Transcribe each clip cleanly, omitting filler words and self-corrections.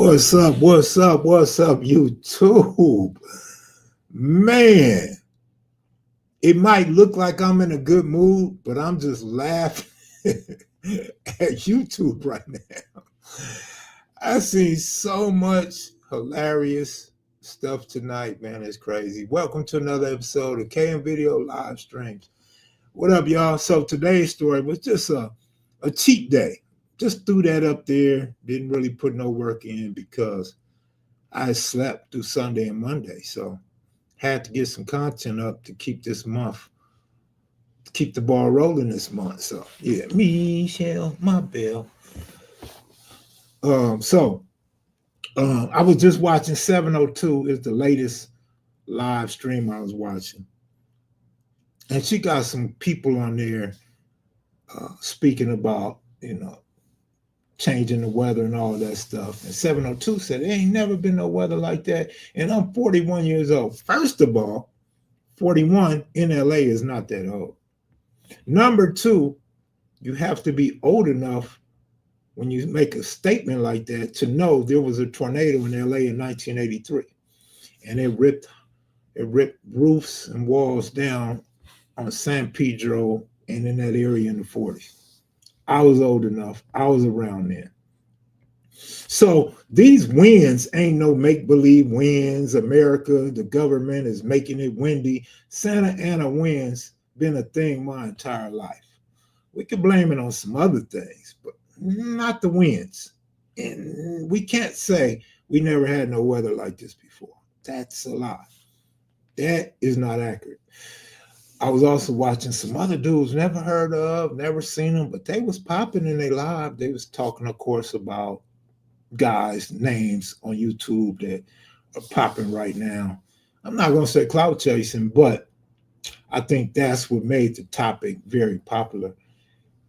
What's up? What's up? What's up, YouTube? Man, it might look like I'm in a good mood, but I'm just laughing at YouTube right now. I see so much hilarious stuff tonight, man. It's crazy. Welcome to another episode of KM Video Live Streams. What up, y'all? So today's story was just a cheat day. Just threw that up there. Didn't really put no work in because I slept through Sunday and Monday. So had to get some content up to keep this month, keep the ball rolling this month. So yeah, Michelle, my bell. I was just watching 702 is the latest live stream I was watching. And she got some people on there speaking about, changing the weather and all that stuff. And 702 said, there ain't never been no weather like that. And I'm 41 years old. First of all, 41 in LA is not that old. Number two, you have to be old enough when you make a statement like that to know there was a tornado in LA in 1983. And it ripped roofs and walls down on San Pedro and in that area in the 40s. I was old enough. I was around then. So these winds ain't no make-believe winds. America, the government is making it windy. Santa Ana winds been a thing my entire life. We could blame it on some other things, but not the winds. And we can't say we never had no weather like this before. That's a lie. That is not accurate. I was also watching some other dudes never heard of, never seen them, but they was popping in their live. They was talking, of course, about guys' names on YouTube that are popping right now. I'm not going to say clout chasing, but I think that's what made the topic very popular.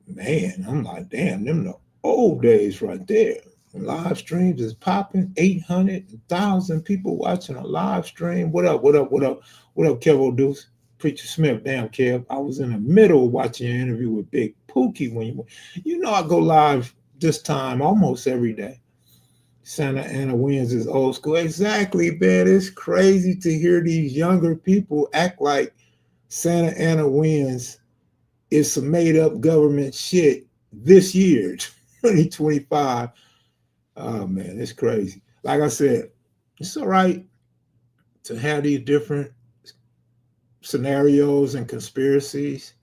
Man, I'm like, damn, them the old days right there. Live streams is popping, 800,000 people watching a live stream. What up, Kev Deuce? Preacher Smith, damn Kev. I was in the middle of watching your interview with Big Pookie when I go live this time almost every day. Santa Ana Winds is old school. Exactly, man. It's crazy to hear these younger people act like Santa Ana Winds is some made-up government shit this year, 2025. Oh, man, it's crazy. Like I said, it's all right to have these different scenarios and conspiracies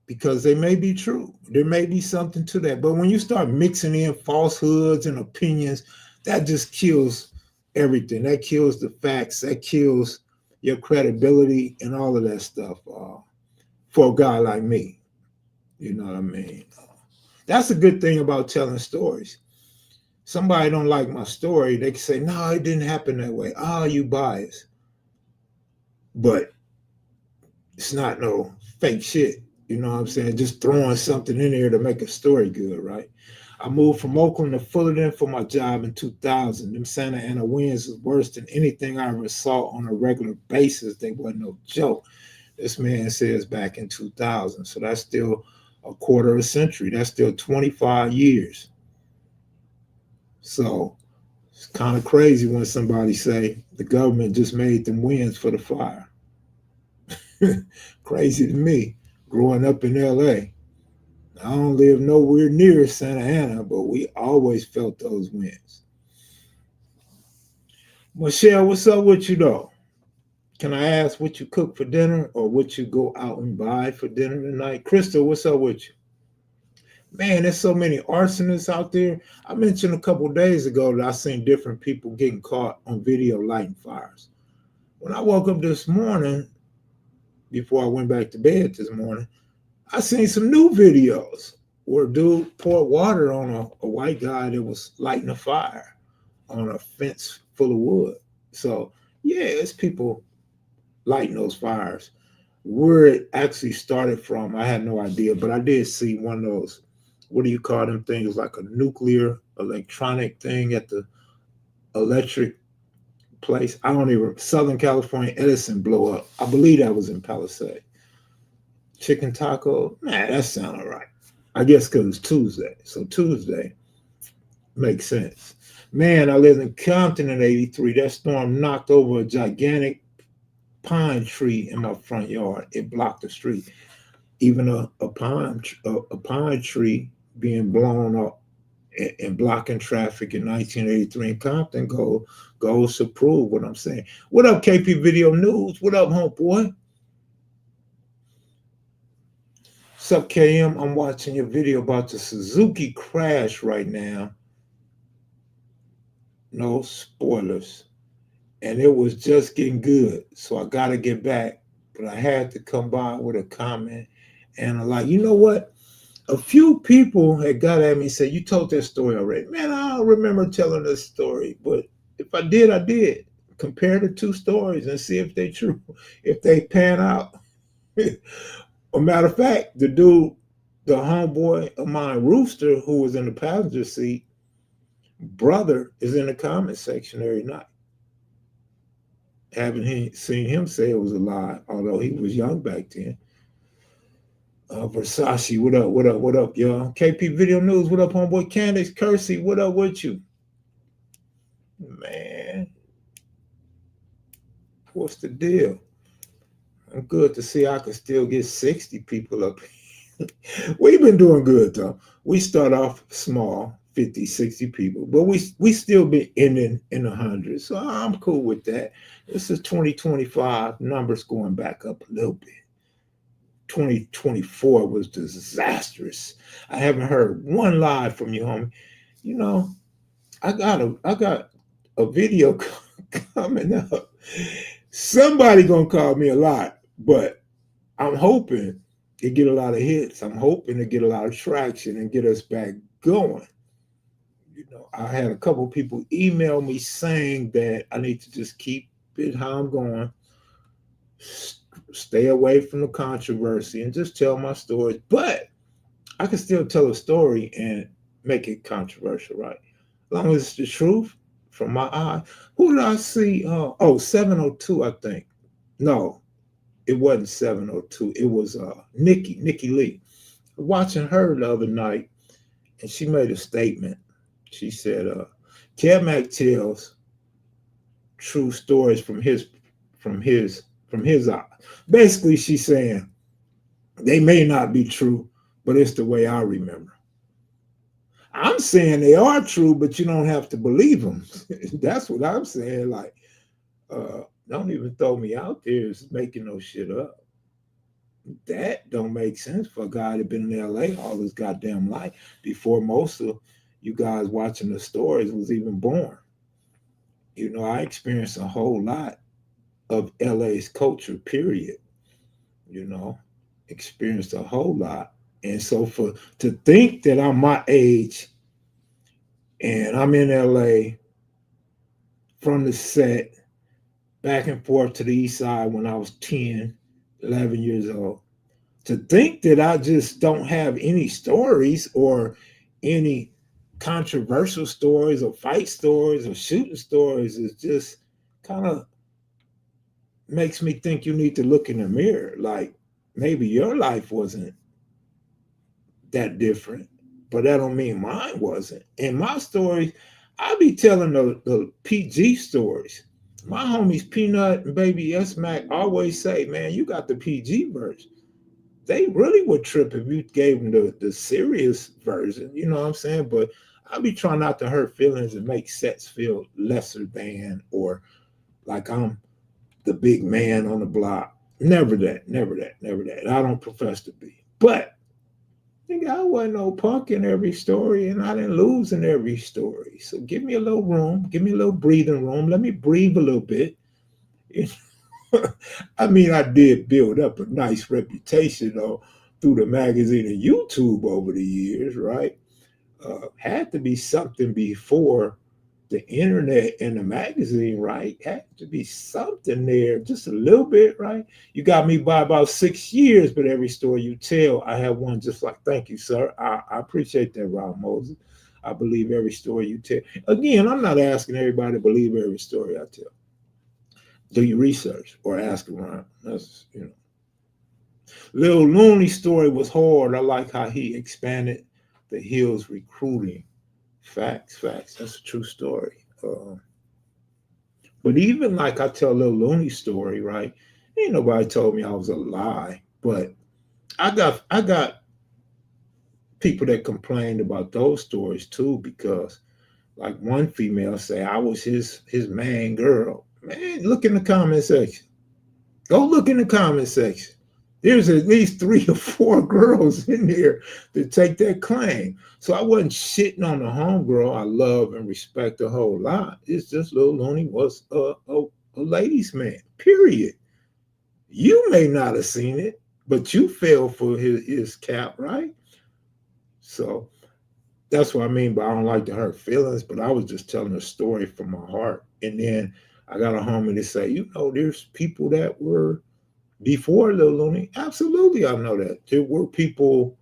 because they may be true. There may be something to that. But when you start mixing in falsehoods and opinions, that just kills everything. That kills the facts. That kills your credibility and all of that stuff for a guy like me. You know what I mean? That's a good thing about telling stories. Somebody don't like my story, they can say, no, it didn't happen that way. Oh, you biased. But it's not no fake shit. You know what I'm saying? Just throwing something in there to make a story good, right? I moved from Oakland to Fullerton for my job in 2000. Them Santa Ana winds was worse than anything I ever saw on a regular basis. They wasn't no joke. This man says back in 2000. So that's still a quarter of a century. That's still 25 years. So it's kind of crazy when somebody say the government just made them winds for the fire. Crazy to me, growing up in LA. I don't live nowhere near Santa Ana, but we always felt those winds. Michelle, what's up with you though? Can I ask what you cook for dinner or what you go out and buy for dinner tonight? Crystal, what's up with you? Man, there's so many arsonists out there. I mentioned a couple of days ago that I seen different people getting caught on video lighting fires. When I woke up this morning, before I went back to bed this morning, I seen some new videos where a dude poured water on a white guy that was lighting a fire on a fence full of wood. So, yeah, it's people lighting those fires. Where it actually started from, I had no idea, but I did see one of those, what do you call them things, like a nuclear electronic thing at the electric place. I don't even, Southern California, Edison blow up. I believe that was in Palisade. Chicken taco, man, that sounded right. I guess because it's Tuesday. So Tuesday makes sense. Man, I lived in Compton in '83. That storm knocked over a gigantic pine tree in my front yard. It blocked the street. Even a pine tree being blown up and blocking traffic in 1983 in Compton goes to prove what I'm saying. What up, KP Video News? What up, homeboy? What's up, KM? I'm watching your video about the Suzuki crash right now. No spoilers. And it was just getting good. So I got to get back. But I had to come by with a comment. And I'm like, you know what? A few people had got at me and said, you told that story already. Man, I don't remember telling this story. But if I did, I did. Compare the two stories and see if they true, if they pan out. A matter of fact, the homeboy of mine, Rooster, who was in the passenger seat, brother is in the comment section every night. Haven't seen him say it was a lie, although he was young back then. Versace, what up, what up, what up, y'all? KP Video News, what up, homeboy? Candace, Kersey, what up with you? Man, what's the deal? I'm good to see I can still get 60 people up. We've been doing good, though. We start off small, 50, 60 people, but we still been ending in the hundreds. So I'm cool with that. This is 2025, numbers going back up a little bit. 2024 was disastrous. I haven't heard one lie from you, homie. You know, I got a video coming up. Somebody gonna call me a lie, but I'm hoping to get a lot of hits. I'm hoping to get a lot of traction and get us back going. You know, I had a couple people email me saying that I need to just keep it how I'm going, stay away from the controversy and just tell my stories. But I can still tell a story and make it controversial, right? As long as it's the truth from my eye. Who did I see? 702, I think. No, it wasn't 702. It was Nikki Lee. Watching her the other night, and she made a statement. She said, Kev Mac tells true stories from his eye. Basically, she's saying they may not be true, but it's the way I remember. I'm saying they are true, but you don't have to believe them. That's what I'm saying. Like, don't even throw me out there as making no shit up. That don't make sense for a guy that been in LA all his goddamn life before most of you guys watching the stories was even born. You know, I experienced a whole lot of LA's culture, period. You know, experienced a whole lot. And so to think that I'm my age and I'm in LA from the set back and forth to the east side when I was 10, 11 years old, to think that I just don't have any stories or any controversial stories or fight stories or shooting stories is just kind of makes me think you need to look in the mirror. Like maybe your life wasn't that different, but that don't mean mine wasn't. And my stories, I be telling the PG stories. My homies Peanut and Baby S Mac always say, man, you got the PG version. They really would trip if you gave them the serious version, you know what I'm saying? But I be trying not to hurt feelings and make sets feel lesser than or like I'm the big man on the block. Never that, never that, never that. I don't profess to be. But I wasn't no punk in every story and I didn't lose in every story. So give me a little room, give me a little breathing room. Let me breathe a little bit. I mean, I did build up a nice reputation though through the magazine and YouTube over the years, right? Had to be something before the internet and the magazine, right? Had to be something there, just a little bit, right? You got me by about 6 years, but every story you tell, I have one just like, thank you, sir. I appreciate that, Rob Moses. I believe every story you tell. Again, I'm not asking everybody to believe every story I tell. Do your research or ask around. That's, you know. Lil Looney's story was hard. I like how he expanded the Hills recruiting Facts. That's a true story. But even like I tell a little loony story, right? Ain't nobody told me I was a lie, but I got people that complained about those stories too, because like one female say I was his main girl. Man, look in the comment section. Go look in the comment section. There's at least 3 or 4 girls in there that take that claim. So I wasn't shitting on the homegirl I love and respect a whole lot. It's just Lil Looney was a ladies' man, period. You may not have seen it, but you fell for his cap, right? So that's what I mean by I don't like to hurt feelings, but I was just telling a story from my heart. And then I got a homie to say, there's people that were before Lil Looney. Absolutely, I know that. There were people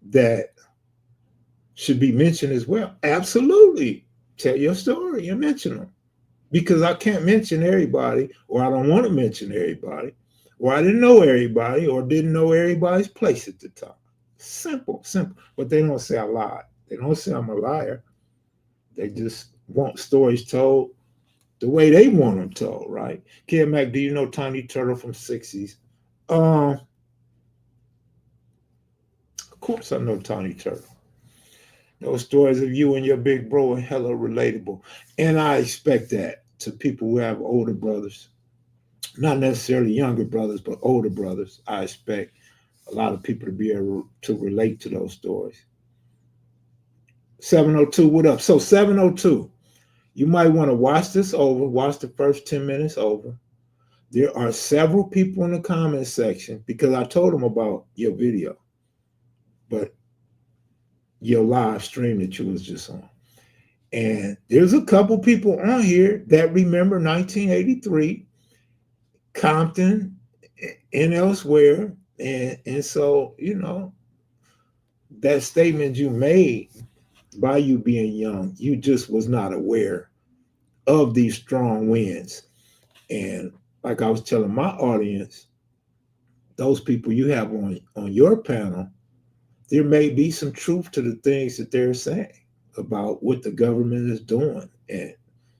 that should be mentioned as well. Absolutely. Tell your story and mention them. Because I can't mention everybody, or I don't want to mention everybody, or I didn't know everybody, or didn't know everybody's place at the time. Simple. But they don't say I lied. They don't say I'm a liar. They just want stories told the way they want them told, right? Kev Mac, do you know Tiny Turtle from 60s? Of course I know Tiny Turtle. Those stories of you and your big bro are hella relatable. And I expect that to people who have older brothers. Not necessarily younger brothers, but older brothers. I expect a lot of people to be able to relate to those stories. 702, what up? So 702, you might want to watch this over, watch the first 10 minutes over. There are several people in the comment section because I told them about your video, but your live stream that you was just on. And there's a couple people on here that remember 1983, Compton, and elsewhere. And so, that statement you made by you being young, you just was not aware of these strong winds. And like I was telling my audience, those people you have on your panel, there may be some truth to the things that they're saying about what the government is doing and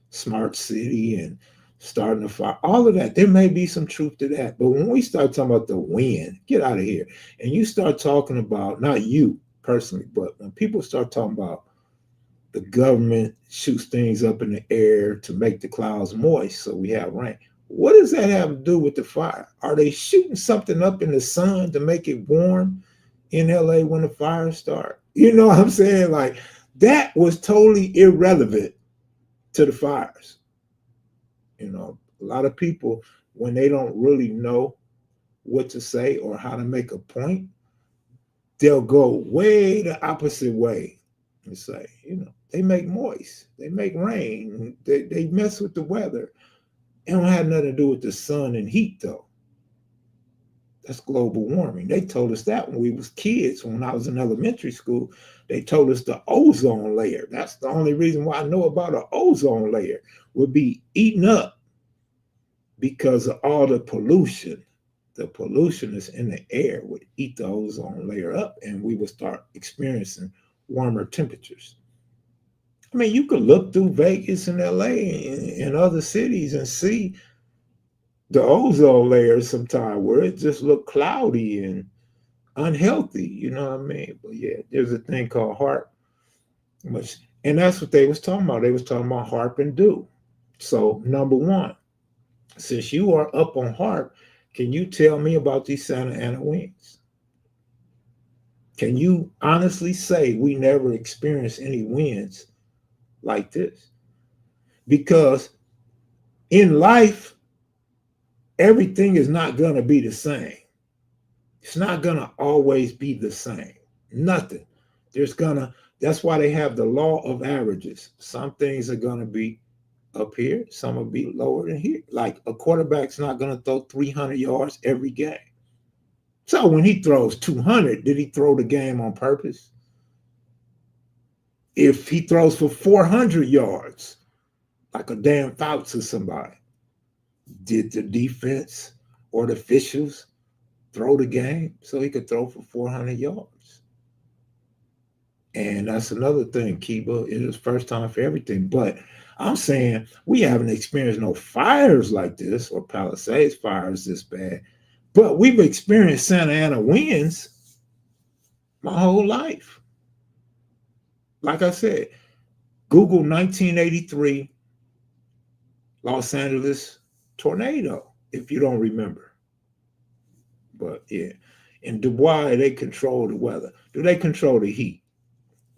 smart city and starting a fire, all of that. There may be some truth to that. But when we start talking about the wind, get out of here. And you start talking about, not you personally, but when people start talking about the government shoots things up in the air to make the clouds moist so we have rain. What does that have to do with the fire? Are they shooting something up in the sun to make it warm in LA when the fires start? You know what I'm saying? Like, that was totally irrelevant to the fires. A lot of people, when they don't really know what to say or how to make a point, they'll go way the opposite way and say, they make moist, they make rain, they mess with the weather. It don't have nothing to do with the sun and heat, though. That's global warming. They told us that when we was kids, when I was in elementary school. They told us the ozone layer. That's the only reason why I know about an ozone layer would be eaten up because of all the pollution. The pollution is in the air would eat the ozone layer up, and we would start experiencing warmer temperatures. I mean, you could look through Vegas and LA and other cities and see the ozone layer sometime where it just look cloudy and unhealthy, you know what I mean? But yeah, there's a thing called HARP, and that's what they was talking about. They was talking about HARP and dew. So number one, since you are up on HARP, can you tell me about these Santa Ana winds? Can you honestly say we never experienced any winds like this? Because in life, everything is not going to be the same. It's not going to always be the same. Nothing. That's why they have the law of averages. Some things are going to be up here, some will be lower than here. Like a quarterback's not going to throw 300 yards every game. So when he throws 200, did he throw the game on purpose? If he throws for 400 yards, like a damn Fouts or somebody, did the defense or the officials throw the game so he could throw for 400 yards? And that's another thing, Kiba. It is first time for everything. But I'm saying we haven't experienced no fires like this or Palisades fires this bad. But we've experienced Santa Ana winds my whole life. Like I said, Google 1983 Los Angeles tornado, if you don't remember. But yeah, in Dubai, they control the weather. Do they control the heat?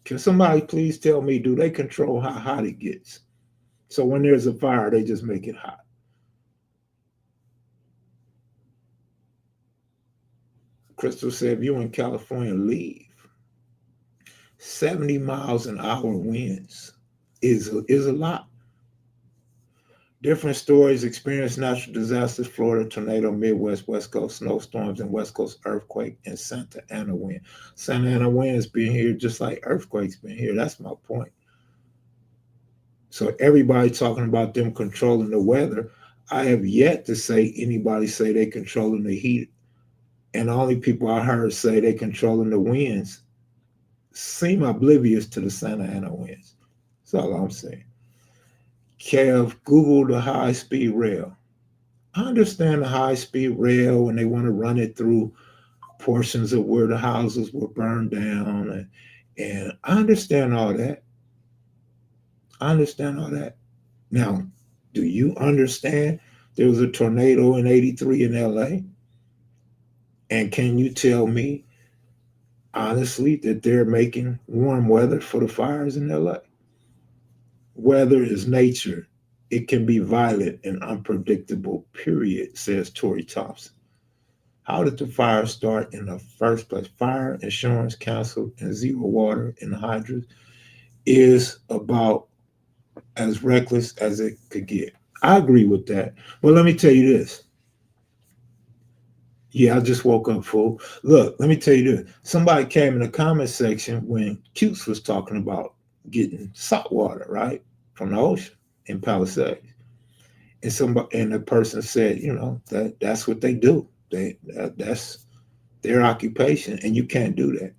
Can somebody please tell me, do they control how hot it gets? So when there's a fire, they just make it hot. Crystal said, if you're in California, leave. 70 miles an hour winds is a lot. Different stories experience natural disasters: Florida tornado, Midwest, West Coast snowstorms, and West Coast earthquake, and Santa Ana wind. Santa Ana wind has been here just like earthquakes been here. That's my point. So everybody talking about them controlling the weather. I have yet to say anybody say they controlling the heat, and the only people I heard say they controlling the winds seem oblivious to the Santa Ana winds. That's all I'm saying. Kev, Google the high speed rail. I understand the high speed rail when they want to run it through portions of where the houses were burned down. And I understand all that. I understand all that. Now, do you understand there was a tornado in 83 in LA? And can you tell me honestly that they're making warm weather for the fires in LA? Weather is nature. It can be violent and unpredictable, period, says Tori Thompson. How did the fire start in the first place? Fire insurance canceled and zero water in the hydrants is about as reckless as it could get. I agree with that. But let me tell you this. Yeah, I just woke up, fool. Look, let me tell you this. Somebody came in the comment section when Cutes was talking about getting salt water, right, from the ocean in Palisades. And somebody and the person said, that's what they do. That's their occupation, and you can't do that.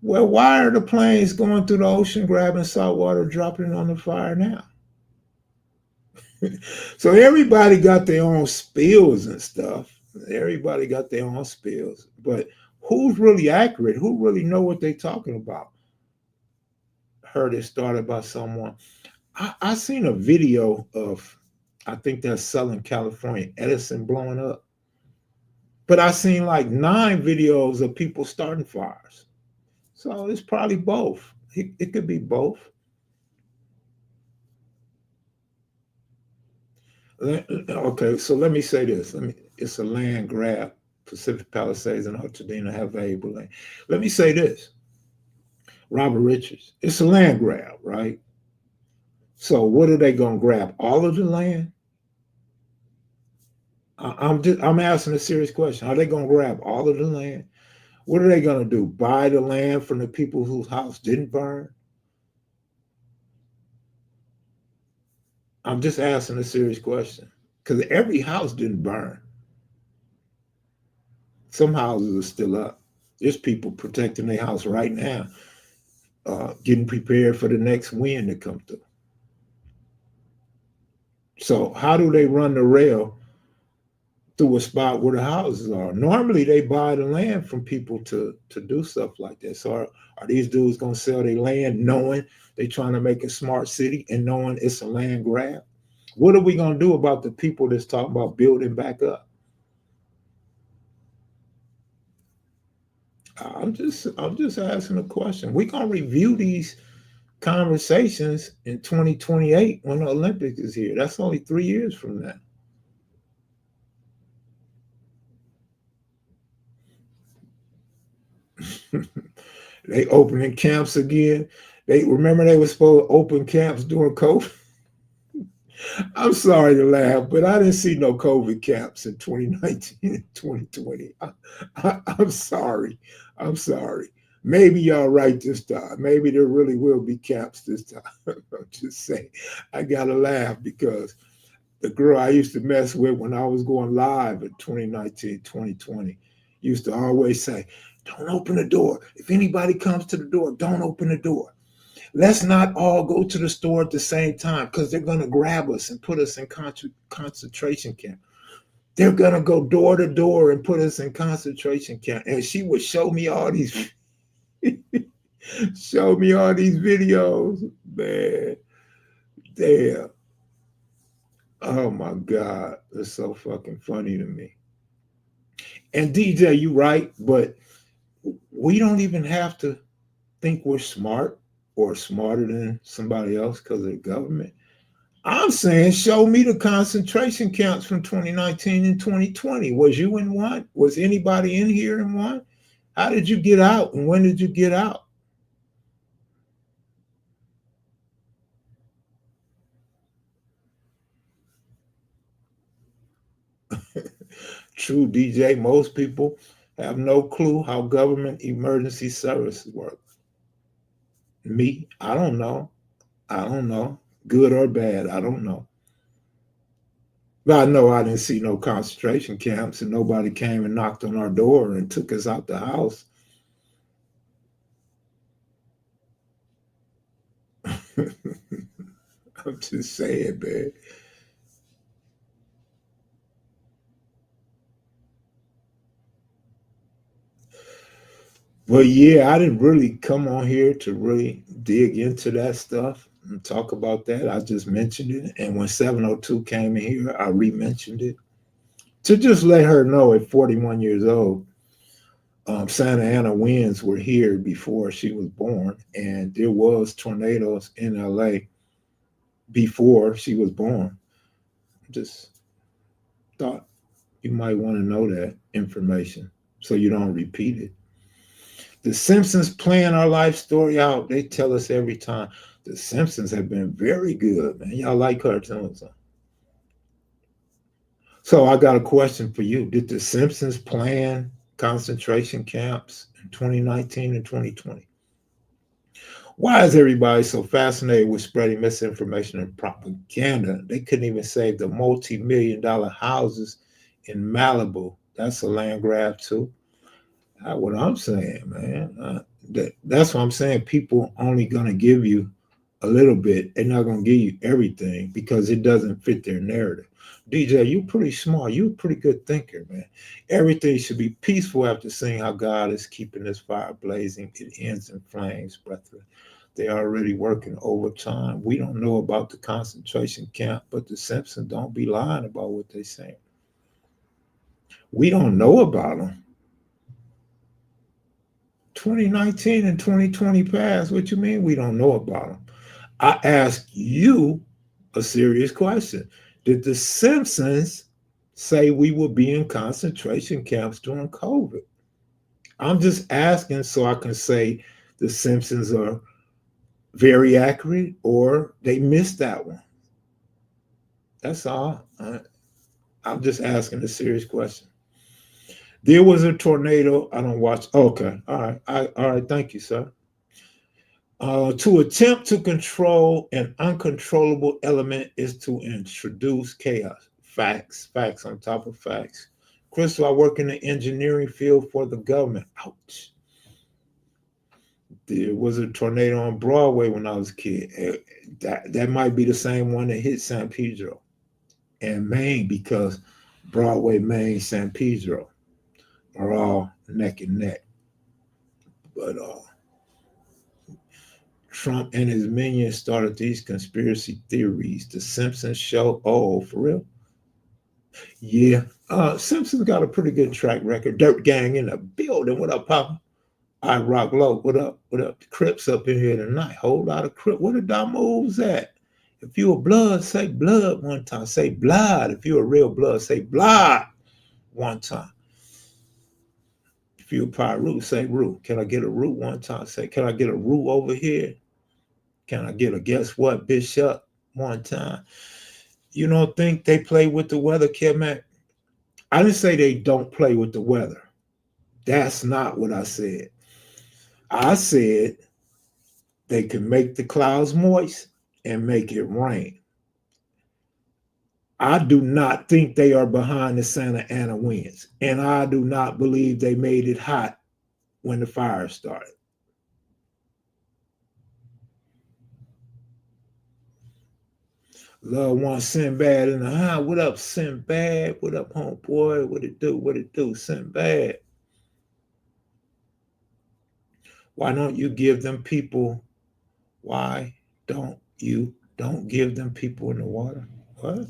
Well, why are the planes going through the ocean, grabbing salt water, dropping it on the fire now? So everybody got their own spills and stuff. Everybody got their own spills, but who's really accurate? Who really know what they're talking about? Heard it started by someone. I seen a video of, I think that's Southern California, Edison blowing up. But I seen like 9 videos of people starting fires. So it's probably both. It could be both. Okay, so let me say this. It's a land grab. Pacific Palisades and Altadena have valuable land. Let me say this. Robert Richards, it's a land grab, right? So what are they going to grab? All of the land? I'm asking a serious question. Are they going to grab all of the land? What are they going to do? Buy the land from the people whose house didn't burn? I'm just asking a serious question because every house didn't burn. Some houses are still up. There's people protecting their house right now, getting prepared for the next wind to come through. So how do they run the rail through a spot where the houses are? Normally they buy the land from people to do stuff like that. So are these dudes going to sell their land knowing they're trying to make a smart city and knowing it's a land grab? What are we going to do about the people that's talking about building back up? I'm just asking a question. We're going to review these conversations in 2028 when the Olympics is here. That's only 3 years from now. They opening camps again. They remember they were supposed to open camps during COVID. I'm sorry to laugh, but I didn't see no COVID camps in 2019 and 2020. I'm sorry. I'm sorry. Maybe y'all right this time. Maybe there really will be camps this time. I'm just saying. I got to laugh because the girl I used to mess with when I was going live in 2019, 2020 used to always say, Don't open the door. If anybody comes to the door, don't open the door. Let's not all go to the store at the same time because they're going to grab us and put us in concentration camp. They're going to go door to door and put us in concentration camp. And she would show me all these videos, man. Damn. Oh my God. It's so fucking funny to me. And DJ, you right, but we don't even have to think we're smart or smarter than somebody else because of the government. I'm saying show me the concentration camps from 2019 and 2020. Was you in one? Was anybody in here in one? How did you get out and when did you get out? True, DJ, most people have no clue how government emergency services work. Me, I don't know. Good or bad, I don't know. But I know I didn't see no concentration camps and nobody came and knocked on our door and took us out the house. I'm just saying, man. But yeah, I didn't really come on here to really dig into that stuff and talk about that. I just mentioned it. And when 702 came in here, I re-mentioned it to just let her know at 41 years old, Santa Ana winds were here before she was born. And there was tornadoes in LA before she was born. Just thought you might want to know that information so you don't repeat it. The Simpsons playing our life story out. They tell us every time. The Simpsons have been very good, man. Y'all like cartoons. Huh? So I got a question for you. Did the Simpsons plan concentration camps in 2019 and 2020? Why is everybody so fascinated with spreading misinformation and propaganda? They couldn't even save the multi-million-dollar houses in Malibu. That's a land grab too. That's what I'm saying, man. That's what I'm saying. People only gonna give you a little bit. They're not gonna give you everything because it doesn't fit their narrative. DJ, you pretty smart. You a pretty good thinker, man. Everything should be peaceful after seeing how God is keeping this fire blazing. It ends in flames, brethren. They're already working overtime. We don't know about the concentration camp, but the Simpsons don't be lying about what they're saying. We don't know about them. 2019 and 2020 passed. What you mean we don't know about them? I ask you a serious question. Did the Simpsons say we will be in concentration camps during COVID? I'm just asking so I can say the Simpsons are very accurate or they missed that one. That's all. I'm just asking a serious question. There was a tornado. I don't watch. Okay. All right. All right. Thank you, sir. To attempt to control an uncontrollable element is to introduce chaos. Facts on top of facts. Crystal, I work in the engineering field for the government. Ouch. There was a tornado on Broadway when I was a kid. That might be the same one that hit San Pedro and Maine because Broadway, Maine, San Pedro are all neck and neck. But Trump and his minions started these conspiracy theories. The Simpsons show, oh, for real? Yeah. Simpsons got a pretty good track record. Dirt Gang in the building. What up, Papa? I Rock Low. What up? What up? The Crips up in here tonight. Whole lot of Crip. Where the dot moves at? If you a blood, say blood one time. Say blood. If you a real blood, say blood one time. If you a Pyru, say root. Can I get a root one time? Say, can I get a root over here? Can I get a guess what, Bishop, one time? You don't think they play with the weather, Kev Mac? I didn't say they don't play with the weather. That's not what I said. I said they can make the clouds moist and make it rain. I do not think they are behind the Santa Ana winds. And I do not believe they made it hot when the fire started. Love one Sinbad in the house. What up, Sinbad? What up, homeboy? What it do? What it do, Sinbad? Why don't you give them people? Why don't give them people in the water? What?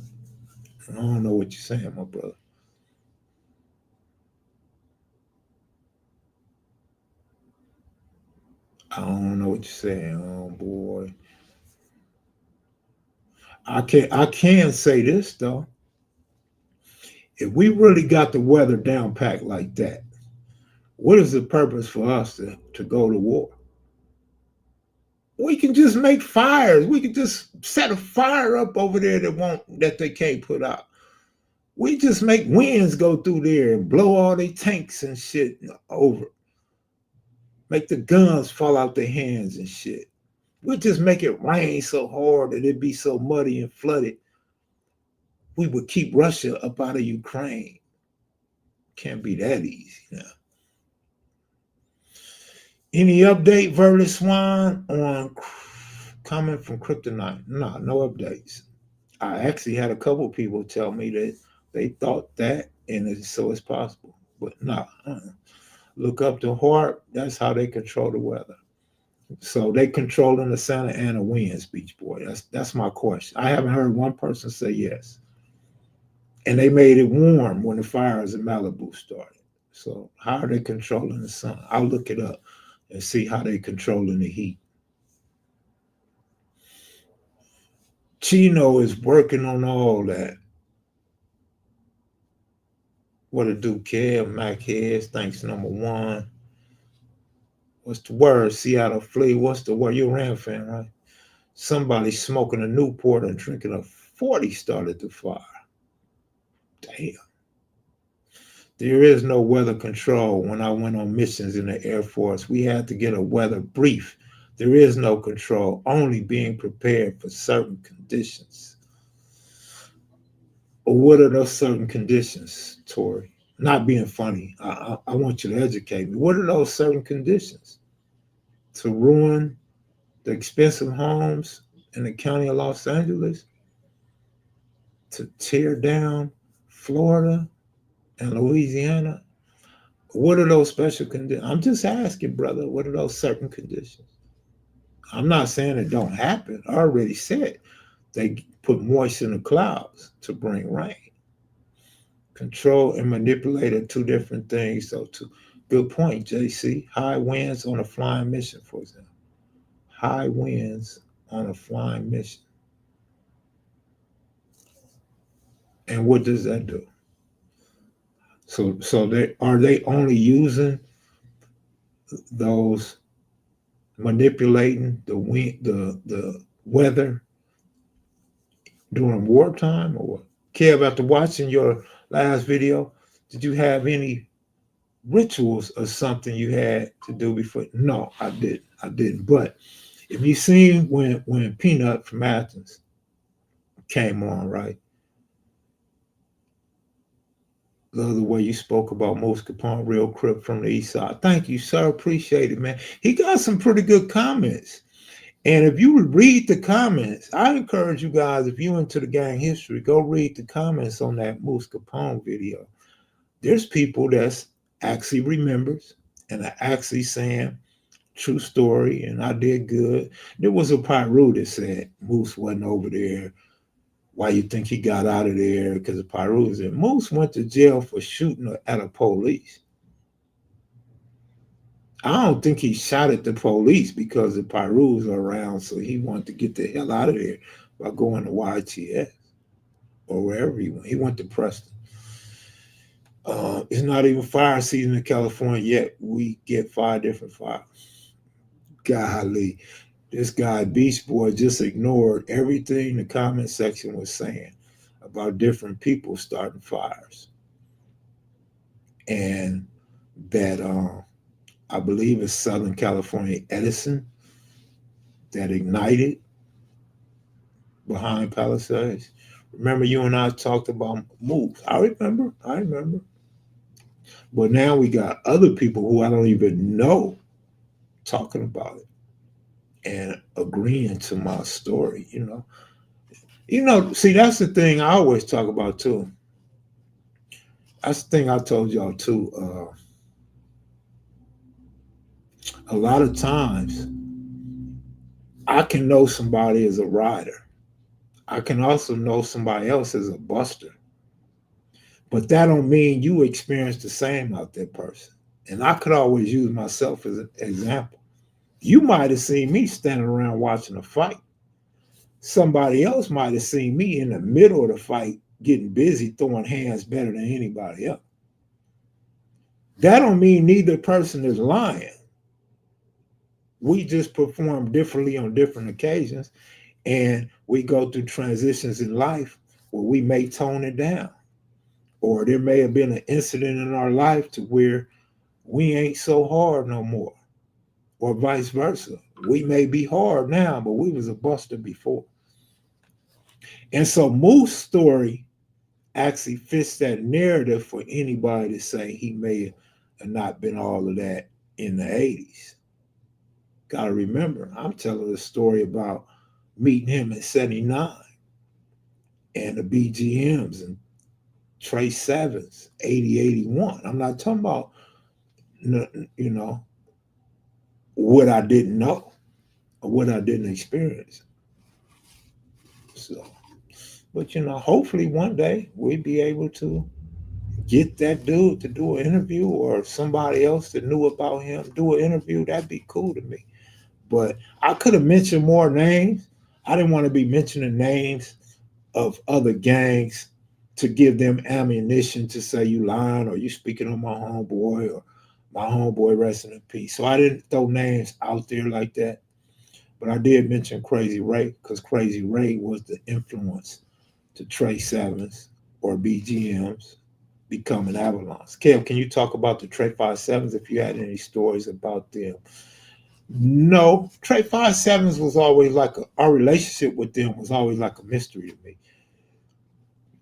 I don't know what you're saying, my brother. I don't know what you're saying, oh boy. I can say this though. If we really got the weather down packed like that, what is the purpose for us to go to war? We can just make fires. We can just set a fire up over there that they can't put out. We just make winds go through there and blow all their tanks and shit over. Make the guns fall out their hands and shit. We'll just make it rain so hard that it'd be so muddy and flooded. We would keep Russia up out of Ukraine. Can't be that easy now. Any update, Verly Swan, on coming from Kryptonite? No updates. I actually had a couple people tell me that they thought that, and so it's possible. But no, look up the HAARP. That's how they control the weather. So they controlling the Santa Ana winds, Beach Boy. That's my question. I haven't heard one person say yes. And they made it warm when the fires in Malibu started. So how are they controlling the sun? I'll look it up and see how they controlling the heat. Chino is working on all that. What it do, Kev Mac heads? Thanks, number one. What's the word? Seattle Flea. What's the word? You're a Ram fan, right? Somebody smoking a Newport and drinking a 40 started the fire. Damn. There is no weather control. When I went on missions in the Air Force, we had to get a weather brief. There is no control, only being prepared for certain conditions. Or what are those certain conditions, Tori? Not being funny. I want you to educate me. What are those certain conditions? To ruin the expensive homes in the county of Los Angeles? To tear down Florida and Louisiana? What are those special conditions? I'm just asking, brother, what are those certain conditions? I'm not saying it don't happen. I already said they put moisture in the clouds to bring rain. Control and manipulate are two different things. So, good point, JC. High winds on a flying mission, for example. High winds on a flying mission. And what does that do? So they only using those manipulating the wind, the weather during wartime, or what? Kev, after watching your last video, did you have any rituals or something you had to do before? No, I didn't. But if you seen when Peanut from Athens came on, right? Love the way you spoke about Moose Capone, real Crip from the East Side. Thank you, sir. Appreciate it, man. He got some pretty good comments. And if you read the comments, I encourage you guys, if you're into the gang history, go read the comments on that Moose Capone video. There's people that's actually remembers and are actually saying, true story, and I did good. There was a Pyru that said Moose wasn't over there. Why you think he got out of there? Because the Pyru was there. Moose went to jail for shooting at a police. I don't think he shot at the police because the Pyrus are around, so he wanted to get the hell out of there by going to YTS or wherever he went. He went to Preston. It's not even fire season in California yet. We get 5 different fires. Golly, this guy Beach Boy just ignored everything the comment section was saying about different people starting fires, and that I believe it's Southern California Edison that ignited behind Palisades. Remember, you and I talked about moves. I remember. But now we got other people who I don't even know talking about it and agreeing to my story, you know. See, that's the thing I always talk about too. That's the thing I told y'all too. A lot of times I can know somebody as a rider. I can also know somebody else as a buster. But that don't mean you experience the same out that person. And I could always use myself as an example. You might have seen me standing around watching a fight. Somebody else might have seen me in the middle of the fight getting busy throwing hands better than anybody else. That don't mean neither person is lying. We just perform differently on different occasions, and we go through transitions in life where we may tone it down, or there may have been an incident in our life to where we ain't so hard no more, or vice versa. We may be hard now, but we was a buster before. And so Moose's story actually fits that narrative for anybody to say he may have not been all of that in the 80s. Gotta remember, I'm telling a story about meeting him in 79 and the BGMs and Trey Sevens, 80, 81. I'm not talking about, you know, what I didn't know or what I didn't experience. So, but hopefully one day we'll be able to get that dude to do an interview, or somebody else that knew about him do an interview. That'd be cool to me. But I could have mentioned more names. I didn't want to be mentioning names of other gangs to give them ammunition to say you lying or you speaking on my homeboy or my homeboy resting in peace. So I didn't throw names out there like that. But I did mention Crazy Ray because Crazy Ray was the influence to Trey Sevens or BGMs becoming Avalons. Kev, can you talk about the Trey 57s if you had any stories about them? No, Trey 57s was always like our relationship with them was always like a mystery to me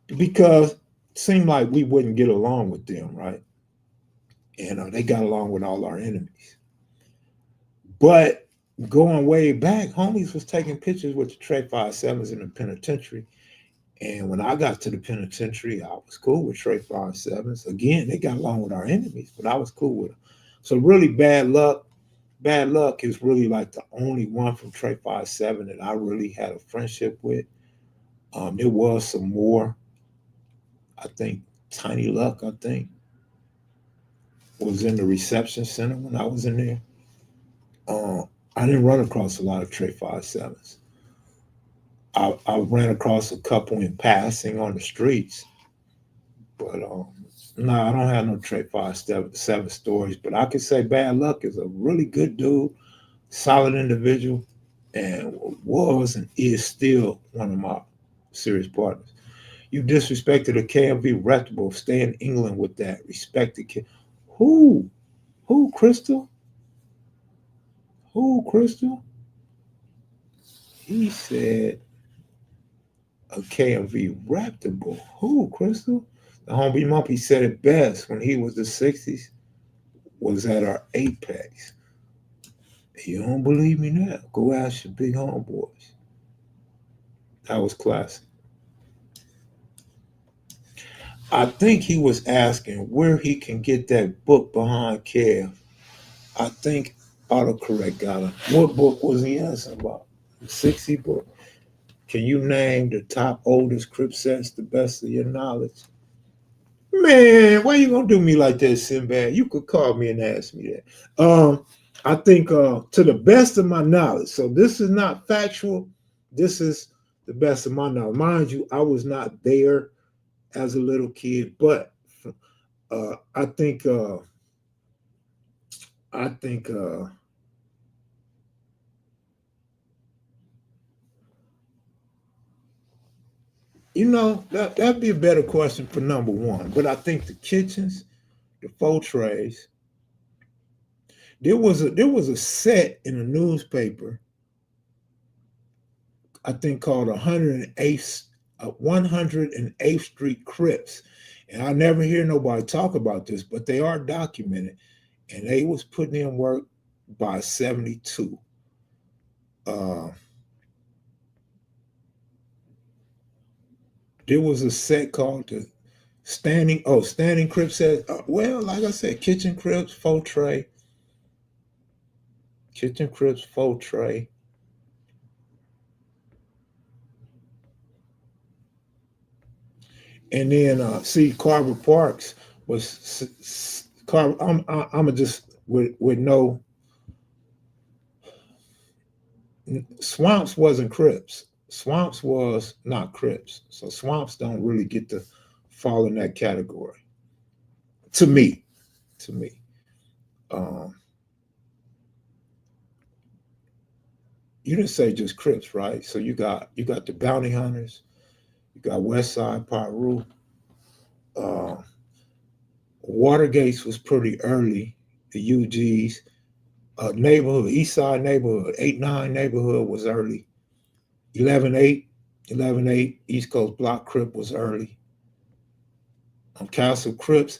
because it seemed like we wouldn't get along with them, right? And they got along with all our enemies. But going way back, homies was taking pictures with the Trey 57s in the penitentiary. And when I got to the penitentiary, I was cool with Trey 57s. Again, they got along with our enemies, but I was cool with them. So really bad luck. Bad luck is really like the only one from Trey 57 that I really had a friendship with. There was some more. I think Tiny Luck, I think, was in the reception center when I was in there. I didn't run across a lot of Trey 57s. I ran across a couple in passing on the streets, but no, I don't have no Trey 57 stories. But I could say Bad Luck is a really good dude, solid individual, and was and is still one of my serious partners. You disrespected a KMV reputable. Stay in England with that. Respect the kid. Who? Who, Crystal? Who, Crystal? He said a KMV reputable. Who, Crystal? The homie Mumpy said it best when he was the 60s, was at our apex. You don't believe me now? Go ask your big homeboys. That was classic. I think he was asking where he can get that book behind Kev. I think autocorrect got him. What book was he asking about? The 60 book. Can you name the top oldest Crip sets to the best of your knowledge? Man, why you gonna do me like that, Sinbad? You could call me and ask me that. I think to the best of my knowledge. So this is not factual. This is the best of my knowledge. Mind you, I was not there as a little kid, but I think I think that'd be a better question for number one. But I think the kitchens, the faux trays. There was a set in a newspaper, I think called 108th Street Crips, And I never hear nobody talk about this, but they are documented. And they was putting in work by 72. Uh, there was a set called the Standing Crip said, well, like I said, Kitchen Crips, Faux Tray. Kitchen Crips, Faux Tray. And then see, Carver Parks was Carver. I'm just with no Swamps wasn't Crips. Swamps was not Crips. So Swamps don't really get to fall in that category. To me, to me. Um, you didn't say just Crips, right? So you got the Bounty Hunters, you got West Side Piru. Uh, Watergates was pretty early. The UGs, neighborhood, East Side neighborhood, 8-9 neighborhood was early. 11-8, 11-8, East Coast Block Crip was early. Castle Crips.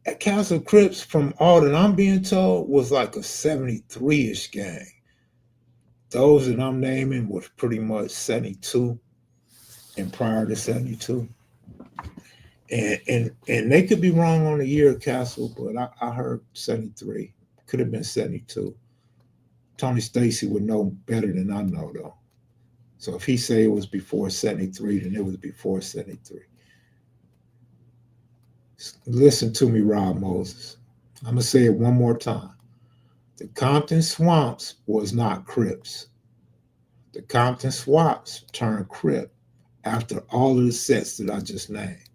At Castle Crips, from all that I'm being told, was like a 73-ish gang. Those that I'm naming was pretty much 72 and prior to 72. And they could be wrong on the year of Castle, but I heard 73. Could have been 72. Tony Stacy would know better than I know, though. So if he say it was before 73, then it was before 73. Listen to me, Rob Moses. I'm going to say it one more time. The Compton Swamps was not Crips. The Compton Swamps turned Crip after all of the sets that I just named.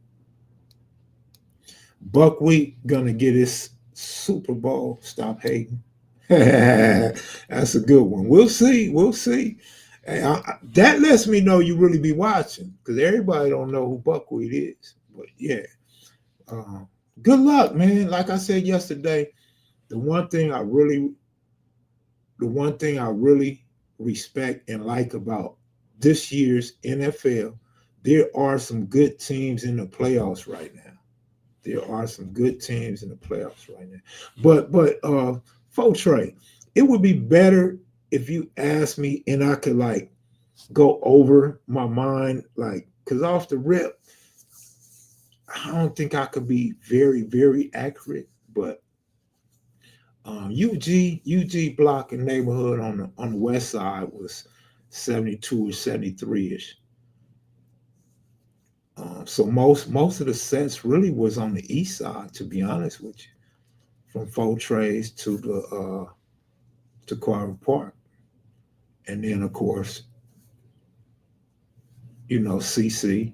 Buckwheat gonna get his Super Bowl. Stop hating. That's a good one. We'll see. We'll see. Hey, that lets me know you really be watching, because everybody don't know who Buckwheat is. But yeah, good luck, man. Like I said yesterday, the one thing I really respect and like about this year's NFL, there are some good teams in the playoffs right now. There are some good teams in the playoffs right now. But Faux Trey, it would be better if you asked me and I could like go over my mind, like, because off the rip, I don't think I could be very, very accurate. But UG block and neighborhood on the west side was 72 or 73-ish. So most of the sets really was on the east side, to be honest with you, from Faux Trays to Carver Park, and then of course, CC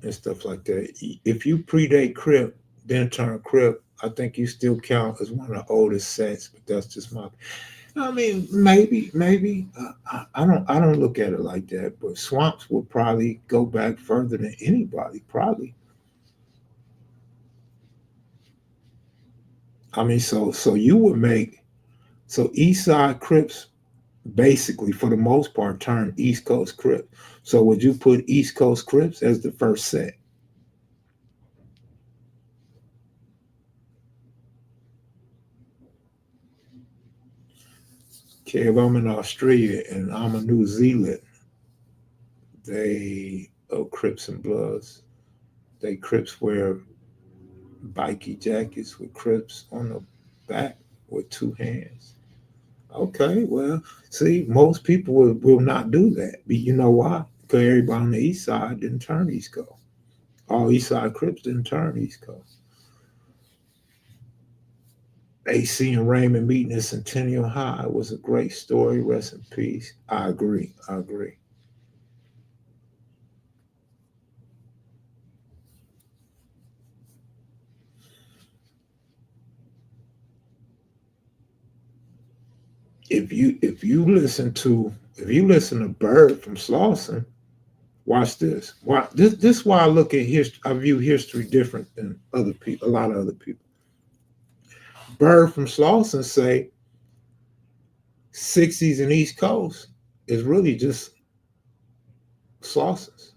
and stuff like that. If you predate Crip, then turn Crip, I think you still count as one of the oldest sets. But that's just my. I mean, maybe. I don't look at it like that. But Swamps will probably go back further than anybody. Probably. I mean, so you would make East Side Crips basically for the most part turn East Coast Crips. So would you put East Coast Crips as the first set? Kev, I'm in Australia and I'm a New Zealand. They Crips and Bloods. They Crips wear bikey jackets with Crips on the back with two hands. Okay, well, see, most people will not do that. But you know why? Because everybody on the east side didn't turn East Coast. All East Side Crips didn't turn East Coast. AC and Raymond meeting at Centennial High was a great story. Rest in peace. I agree. I agree. If you listen to Bird from Slauson, watch this. Why this is why I look at history. I view history different than other people. A lot of other people. Bird from Slauson say 60s and East Coast is really just Slauson's.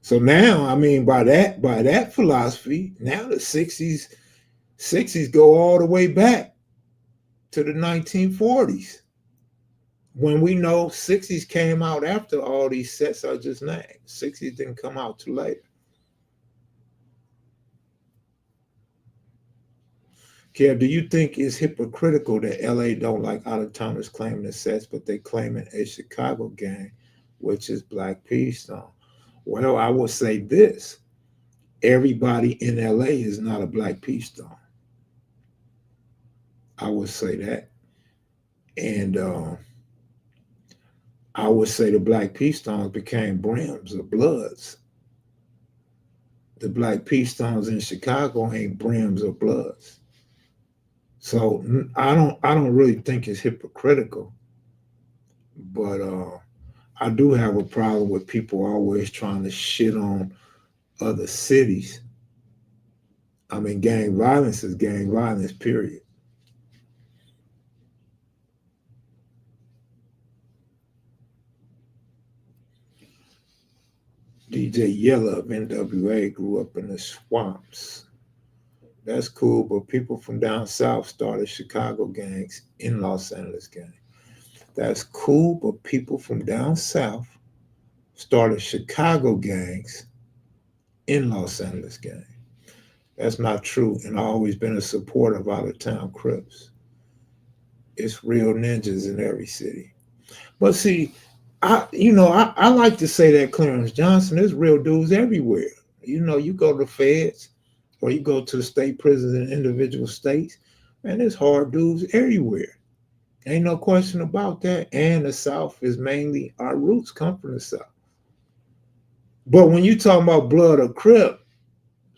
So now, I mean, by that philosophy, now the sixties go all the way back to the 1940s. When we know sixties came out after all these sets I just named. Sixties didn't come out too later. Kev, do you think it's hypocritical that LA don't like out-of-towners claiming the sets, but they claiming a Chicago gang, which is Black Peace Stone? Well, I will say this. Everybody in LA is not a Black Peace Stone. I would say that. And I would say the Black Peace Stones became Brims or Bloods. The Black Peace Stones in Chicago ain't Brims or Bloods. So I don't really think it's hypocritical, but I do have a problem with people always trying to shit on other cities. I mean, gang violence is gang violence, period. DJ Yella of NWA grew up in the swamps. That's cool, but people from down south started Chicago gangs in Los Angeles gang. That's cool, but people from down south started Chicago gangs in Los Angeles gang. That's not true, and I've always been a supporter of out of town Crips. It's real ninjas in every city. But see, I like to say that Clarence Johnson, there's real dudes everywhere. You go to the feds or you go to the state prisons in individual states, man, there's hard dudes everywhere. Ain't no question about that. And the South is mainly our roots come from the South. But when you talk about blood or Crip,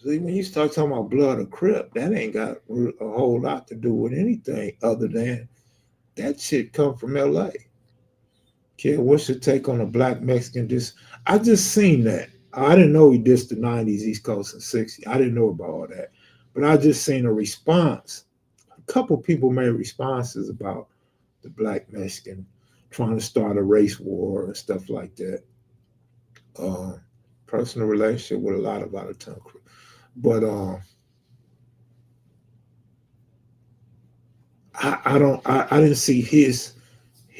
see, when you start talking about blood or Crip, that ain't got a whole lot to do with anything other than that shit come from LA. Kid, what's your take on a black Mexican diss? I just seen that. I didn't know he dissed the 90s, East Coast, and 60s. I didn't know about all that. But I just seen a response. A couple people made responses about the black Mexican trying to start a race war and stuff like that. Uh, Personal relationship with a lot of out of town crew. But I didn't see his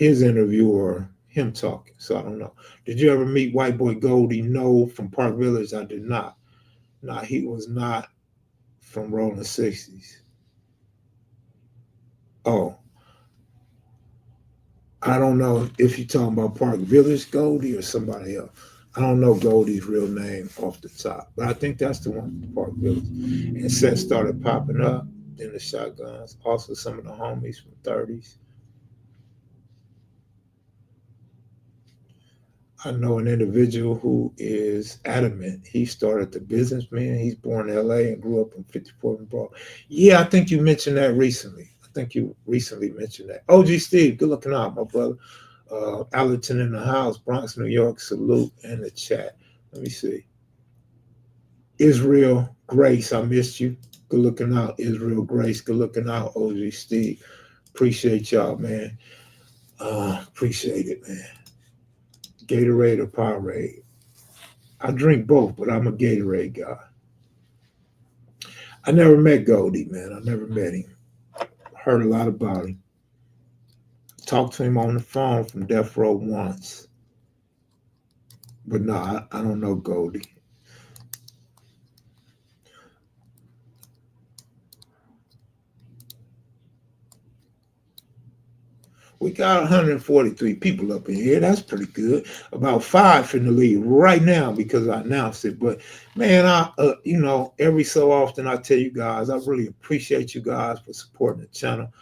interview or him talking, so I don't know. Did you ever meet White Boy Goldie? No, from Park Village, I did not. No, he was not from Rolling 60s. Oh, I don't know if you're talking about Park Village Goldie or somebody else. I don't know Goldie's real name off the top, but I think that's the one from Park Village. And sets started popping up, then the shotguns, also some of the homies from 30s. I know an individual who is adamant. He started the businessman. He's born in LA and grew up in 54th and Broad. Yeah, I think you mentioned that recently. I think you recently mentioned that. OG Steve, good looking out, my brother. Allerton in the house, Bronx, New York, salute in the chat. Let me see. Israel Grace, I missed you. Good looking out, Israel Grace. Good looking out, OG Steve. Appreciate y'all, man. Appreciate it, man. Gatorade or Powerade? I drink both, but I'm a Gatorade guy. I never met Goldie, man. I never met him. Heard a lot about him. Talked to him on the phone from Death Row once. But no, I don't know Goldie. We got 143 people up in here. That's pretty good. About 5 in the lead right now because I announced it. But man, every so often I tell you guys, I really appreciate you guys for supporting the channel.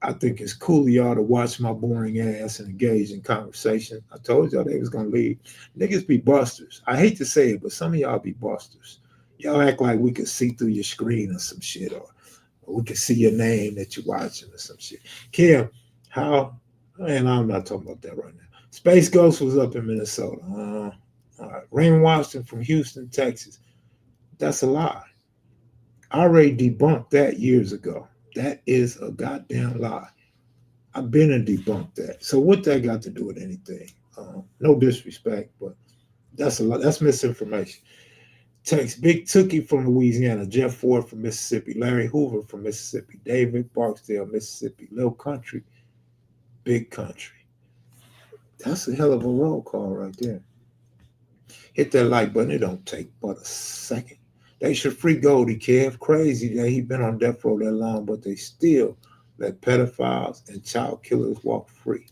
I think it's cool of y'all to watch my boring ass and engage in conversation. I told y'all they was gonna leave. Niggas be busters. I hate to say it, but some of y'all be busters. Y'all act like we could see through your screen or some shit, or we could see your name that you're watching or some shit. Kev, how? And I'm not talking about that right now. Space Ghost was up in Minnesota. All right. Raymond Washington from Houston, Texas. That's a lie. I already debunked that years ago. That is a goddamn lie. I've been and debunked that. So what that got to do with anything? No disrespect, but That's a lot. That's misinformation. Text Big Tookie from Louisiana, Jeff Ford from Mississippi, Larry Hoover from Mississippi, David Barksdale, Mississippi, Lil Country, Big Country. That's a hell of a roll call right there. Hit that like button. It don't take but a second. They should free Goldie, Kev. Crazy that he been on death row that long, but they still let pedophiles and child killers walk free.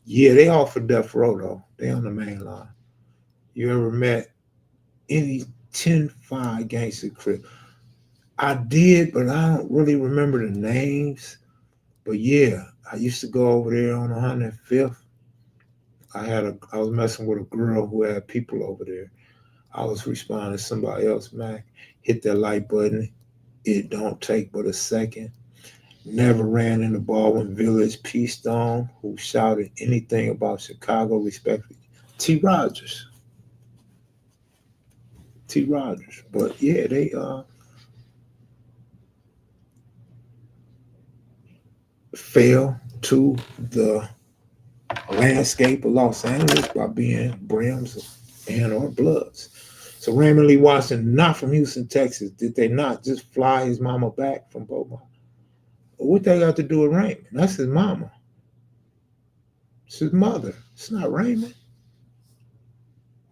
Yeah, they all for death row though. They on the main line. You ever met any 10-5 gangster Crip? I did, but I don't really remember the names. But yeah, I used to go over there on 105th. I was messing with a girl who had people over there. I was responding to somebody else, Mac. Hit that like button. It don't take but a second. Never ran in the Baldwin Village. P. Stone, who shouted anything about Chicago, respectfully. T. Rogers. T. Rogers. But yeah, they fell to the landscape of Los Angeles by being brims and or bloods. So Raymond Lee Watson, not from Houston, Texas. Did they not just fly his mama back from Beaumont? What they got to do with Raymond? That's his mama. It's his mother. It's not Raymond.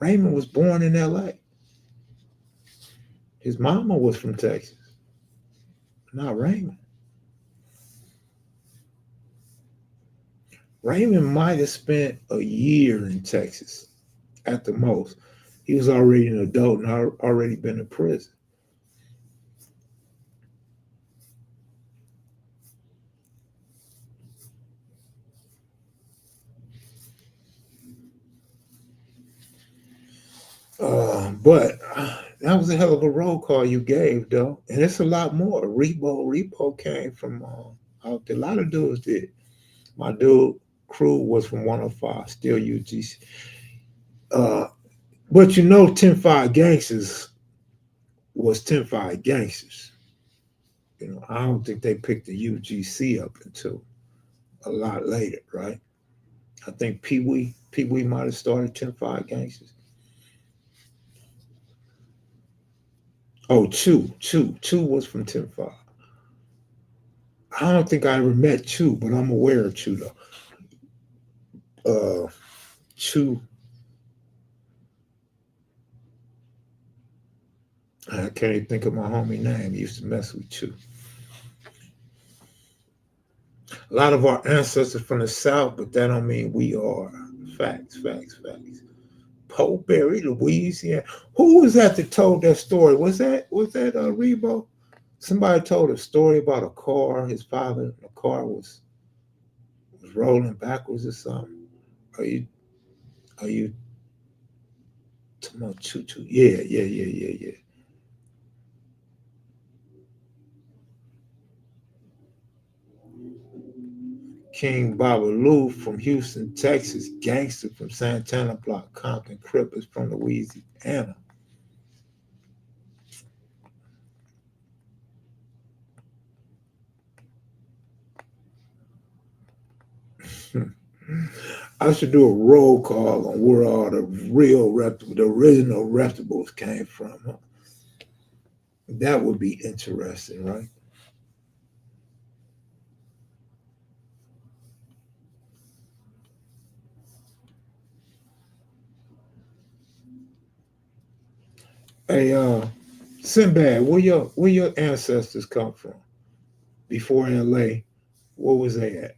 Raymond was born in L.A. His mama was from Texas. Not Raymond. Raymond might have spent a year in Texas at the most. He was already an adult and already been in prison. But that was a hell of a roll call you gave, though. And it's a lot more. Repo came from a lot of dudes did. My dude crew was from 105, still UGC. But 10-5 Gangsters was 10-5 Gangsters. I don't think they picked the UGC up until a lot later, right? I think Pee Wee might have started 10-5 Gangsters. Oh, Chew was from 10-5. I don't think I ever met Chew, but I'm aware of Chew though. Chew. I can't even think of my homie name. He used to mess with Chew. A lot of our ancestors from the South, but that don't mean we are. Facts. Poe Berry, Louisiana. Who was that told that story? Was that Rebo? Somebody told a story about a car. His father, the car was rolling backwards or something. Are you talking about Choo? Yeah. King Babalu from Houston, Texas. Gangster from Santana Block. Compton Crip is from Louisiana. I should do a roll call on where all the original reputables came from. Huh? That would be interesting, right? Hey, Sinbad, where your ancestors come from? Before LA, where was they at?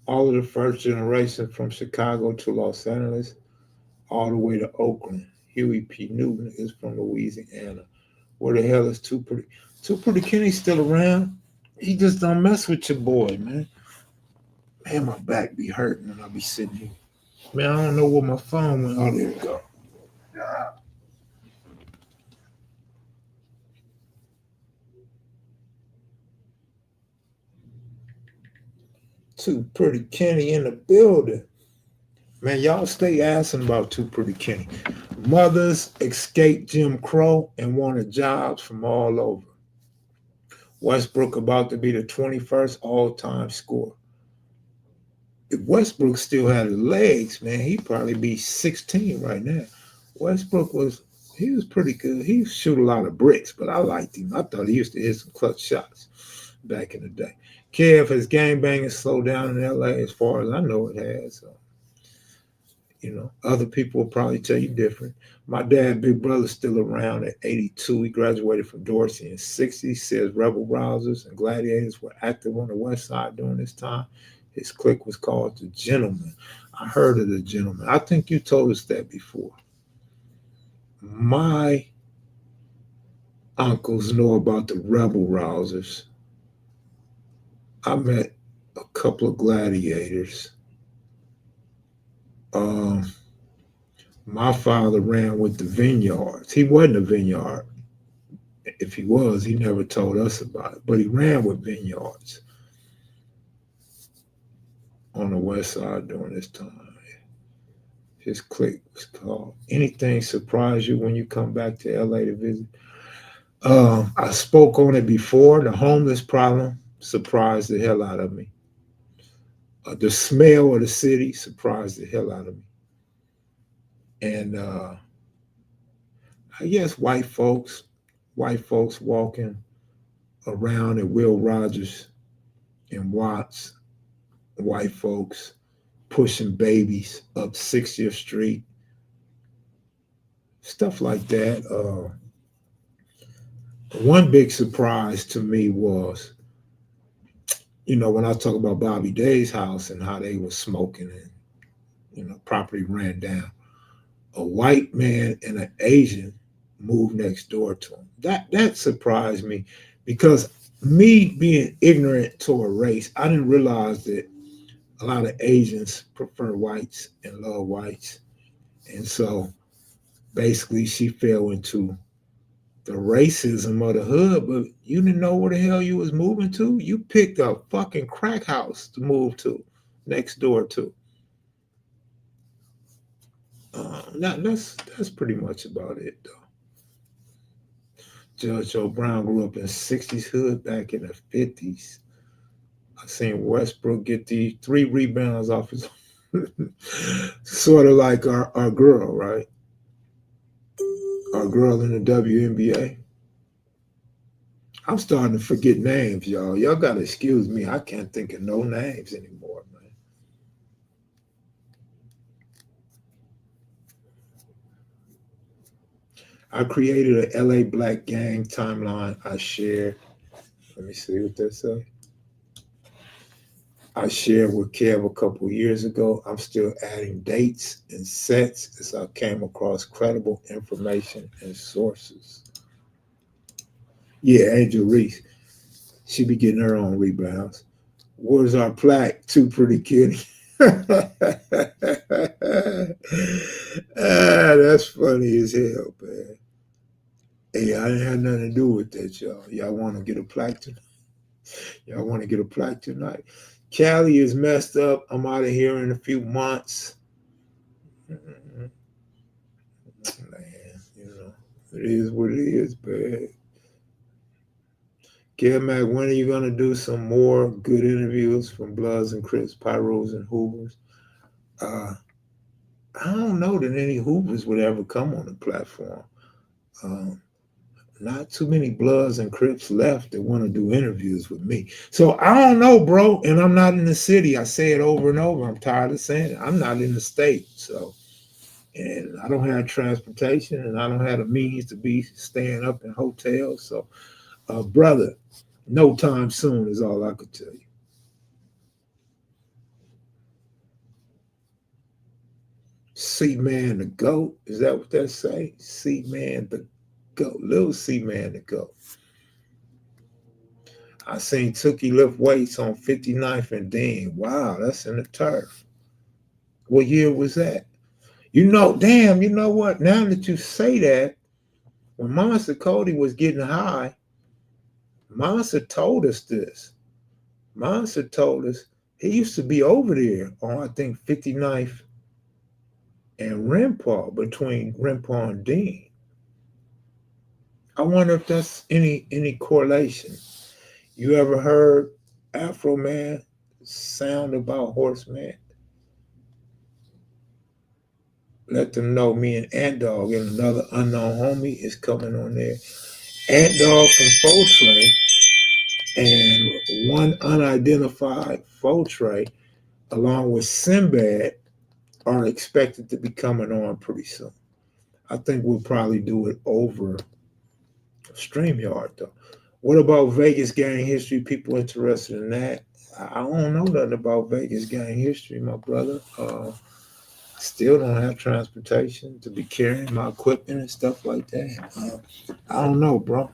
All of the first generation from Chicago to Los Angeles, all the way to Oakland. Huey P. Newton is from Louisiana. Where the hell is Too Pretty? Too Pretty Kenny still around? He just don't mess with your boy, man. Man, my back be hurting when I be sitting here. Man, I don't know where my phone went. Oh, there it go. Too Pretty Kenny in the building. Man, y'all stay asking about Too Pretty Kenny. Mothers escaped Jim Crow and wanted jobs from all over. Westbrook about to be the 21st all-time scorer. If Westbrook still had his legs, man, he'd probably be 16 right now. Westbrook he was pretty good. He used to shoot a lot of bricks, but I liked him. I thought he used to hit some clutch shots back in the day. Kev, has gang banging slowed down in LA as far as I know it has. Other people will probably tell you different. My dad, big brother's still around at 82. He graduated from Dorsey in 60. Says rebel rousers and gladiators were active on the west side during this time. His clique was called the Gentlemen. I heard of the Gentlemen. I think you told us that before. My uncles know about the rebel rousers. I met a couple of gladiators. My father ran with the Vineyards. He wasn't a Vineyard. If he was, he never told us about it. But he ran with Vineyards on the west side during this time. His clique was called Anything Surprise You When You Come Back to LA to visit? I spoke on it before. The homeless problem surprised the hell out of me. The smell of the city surprised the hell out of me. And I guess white folks walking around at Will Rogers and Watts, white folks pushing babies up 60th Street, stuff like that. One big surprise to me was, when I talk about Bobby Day's house and how they were smoking and, property ran down, a white man and an Asian moved next door to him. That surprised me, because me being ignorant to a race, I didn't realize that a lot of Asians prefer whites and love whites. And so basically she fell into the racism of the hood, but you didn't know where the hell you was moving to. You picked a fucking crack house to move to, next door to. That's pretty much about it, though. Judge Joe Brown grew up in 60s hood back in the 50s. I seen Westbrook get the 3 rebounds off his sort of like our girl, right? Our girl in the WNBA. I'm starting to forget names, y'all. Y'all gotta excuse me. I can't think of no names anymore, man. I created an LA Black Gang timeline I shared. Let me see what that say. I shared with Kev a couple years ago. I'm still adding dates and sets as I came across credible information and sources. Yeah, Angel Reese. She be getting her own rebounds. Where's our plaque? Too pretty kitty. That's funny as hell, man. Hey, I didn't have nothing to do with that, y'all. Y'all want to get a plaque tonight? Y'all want to get a plaque tonight? Cali is messed up. I'm out of here in a few months. Man, it is what it is, man. Kev Mac, when are you going to do some more good interviews from Bloods and Crips, Pyros and Hoovers? I don't know that any Hoovers would ever come on the platform. Not too many Bloods and Crips left that want to do interviews with me. So I don't know, bro. And I'm not in the city. I say it over and over. I'm tired of saying it. I'm not in the state. So, and I don't have transportation, and I don't have the means to be staying up in hotels. So, brother, no time soon is all I could tell you. C-Man the GOAT. Is that what that say? C-Man the GOAT. Little C-Man the GOAT. I seen Tookie lift weights on 59th and Dean. Wow, that's in the turf. What year was that? Damn, you know what? Now that you say that, when Monster Cody was getting high, Monster told us this. Monster told us he used to be over there on, I think, 59th and Rimpar, between Rimpar and Dean. I wonder if that's any correlation. You ever heard Afro Man sound about Horseman? Let them know me and Ant Dog and another unknown homie is coming on there. Ant Dog from Fortray and one unidentified Fortray, along with Sinbad, are expected to be coming on pretty soon. I think we'll probably do it over StreamYard though. What about Vegas gang history? People interested in that? I don't know nothing about Vegas gang history, my brother. Still don't have transportation to be carrying my equipment and stuff like that. I don't know, bro.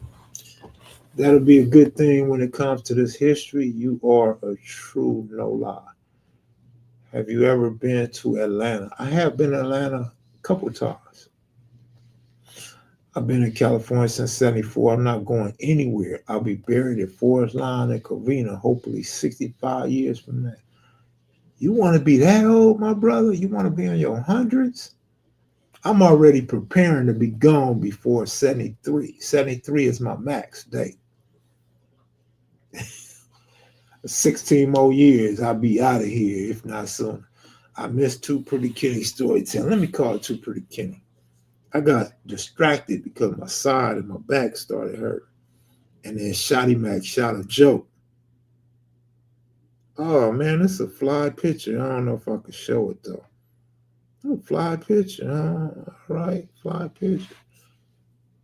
That'll be a good thing when it comes to this history. You are a true no lie. Have you ever been to Atlanta? I have been to Atlanta a couple times. I've been in California since '74. I'm not going anywhere. I'll be buried at Forest Lawn and Covina, hopefully 65 years from now. You want to be that old, my brother? You want to be in your hundreds? I'm already preparing to be gone before 73. 73 is my max date. 16 more years, I'll be out of here, if not sooner. I missed Too Pretty Kenny storytelling. Let me call it Too Pretty Kenny. I got distracted because my side and my back started hurting. And then Shotty Mac shot a joke. Oh man, it's a fly picture. I don't know if I can show it though. Oh, fly picture. All right, fly picture.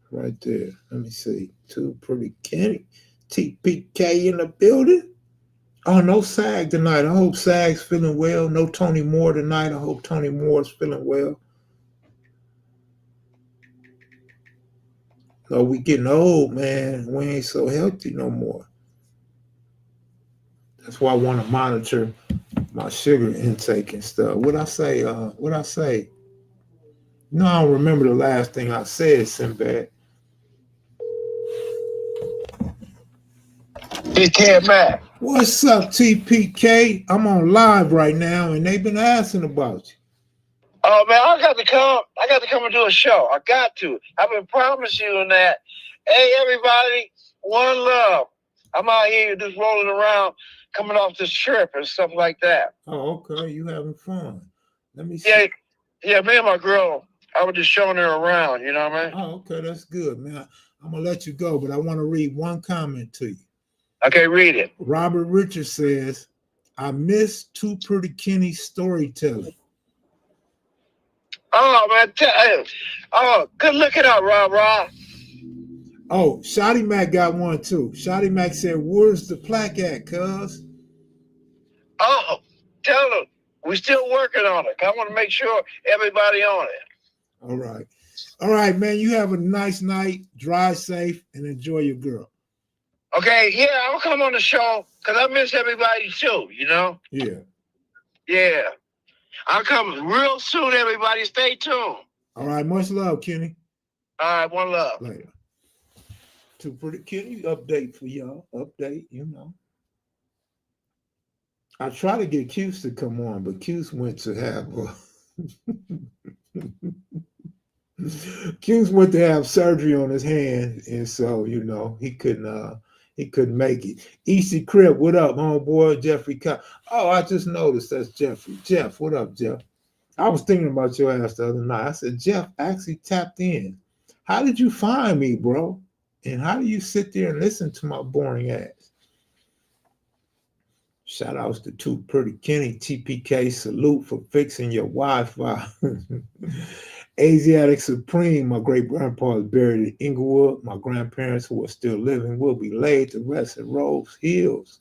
Right there. Let me see. Too Pretty Kenny. TPK in the building. Oh, no SAG tonight. I hope SAG's feeling well. No Tony Moore tonight. I hope Tony Moore's feeling well. No, we getting old, man. We ain't so healthy no more. That's why I want to monitor my sugar intake and stuff. What I say? What I say? No, I don't remember the last thing I said, Sinbad. Hey, Kev Mac. What's up, TPK? I'm on live right now, and they've been asking about you. Oh man, I got to come. I got to come and do a show. I got to. I've been promising you that. Hey, everybody, one love. I'm out here just rolling around, coming off this trip and stuff like that. Oh, okay. You having fun? Let me see. Yeah. Me and my girl. I was just showing her around. You know what I mean? Oh, okay. That's good, man. I'm gonna let you go, but I want to read one comment to you. Okay, read it. Robert Richards says, "I miss Too Pretty Kenny's storytelling." Oh man, good looking out, Rob. Oh, Shotty Mac got one too. Shotty Mac said, "Where's the plaque at, cuz?" Oh, tell them we're still working on it. I want to make sure everybody on it. All right, man. You have a nice night. Drive safe and enjoy your girl. Okay, yeah, I'll come on the show because I miss everybody too. You know. Yeah. I'll come real soon, everybody. Stay tuned. All right, much love, Kenny. All right, one love. Later. Too Pretty Kenny update for y'all. Update, you know. I try to get Cuse to come on, but Cuse went to have Cuse went to have surgery on his hand, and so you know he couldn't make it. Easy Crip, what up, homeboy? Jeffrey Cobb. Oh, I just noticed that's Jeffrey. Jeff, what up, Jeff? I was thinking about your ass the other night. I said, Jeff actually tapped in. How did you find me, bro? And how do you sit there and listen to my boring ass? Shout outs to Too Pretty Kenny, TPK, salute for fixing your Wi-Fi. Asiatic Supreme, my great grandpa is buried in Inglewood. My grandparents, who are still living, will be laid to rest at Rose Hills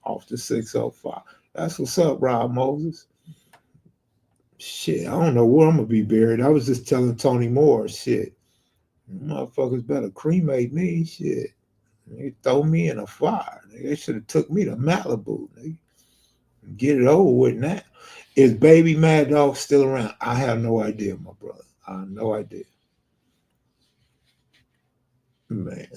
off the 605. That's what's up, Rob Moses. Shit, I don't know where I'm gonna be buried. I was just telling Tony Moore, shit. Motherfuckers better cremate me, shit. They throw me in a fire. They should have took me to Malibu. They get it over with now. Is Baby Mad Dog still around? I have no idea, my brother. I have no idea. Man.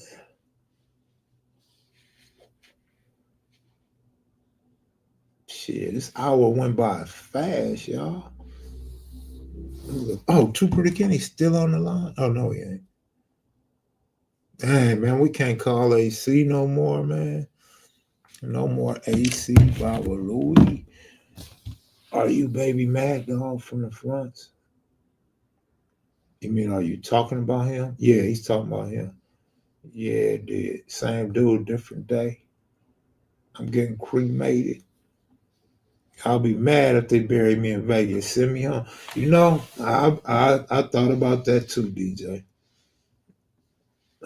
Shit, this hour went by fast, y'all. Oh, Too Pretty Kenny still on the line? Oh no, he ain't. Dang, man, we can't call AC no more, man. No more AC, Baba Louie. Are you Baby Mac gone from the fronts? You mean, are you talking about him? Yeah, he's talking about him. Yeah, dude. Same dude, different day. I'm getting cremated. I'll be mad if they bury me in Vegas. Send me home. You know, I thought about that too, DJ.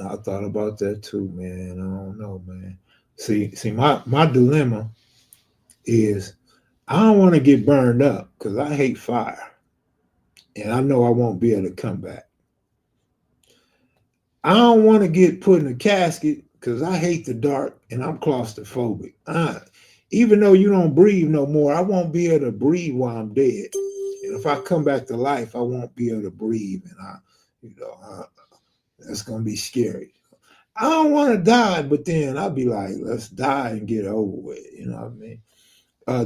I thought about that too, man. I don't know, man. See, my dilemma is I don't want to get burned up because I hate fire, and I know I won't be able to come back. I don't want to get put in a casket because I hate the dark and I'm claustrophobic. Even though you don't breathe no more, I won't be able to breathe while I'm dead. And if I come back to life, I won't be able to breathe, and that's gonna be scary. I don't want to die, but then I'll be like, let's die and get over with. You know what I mean?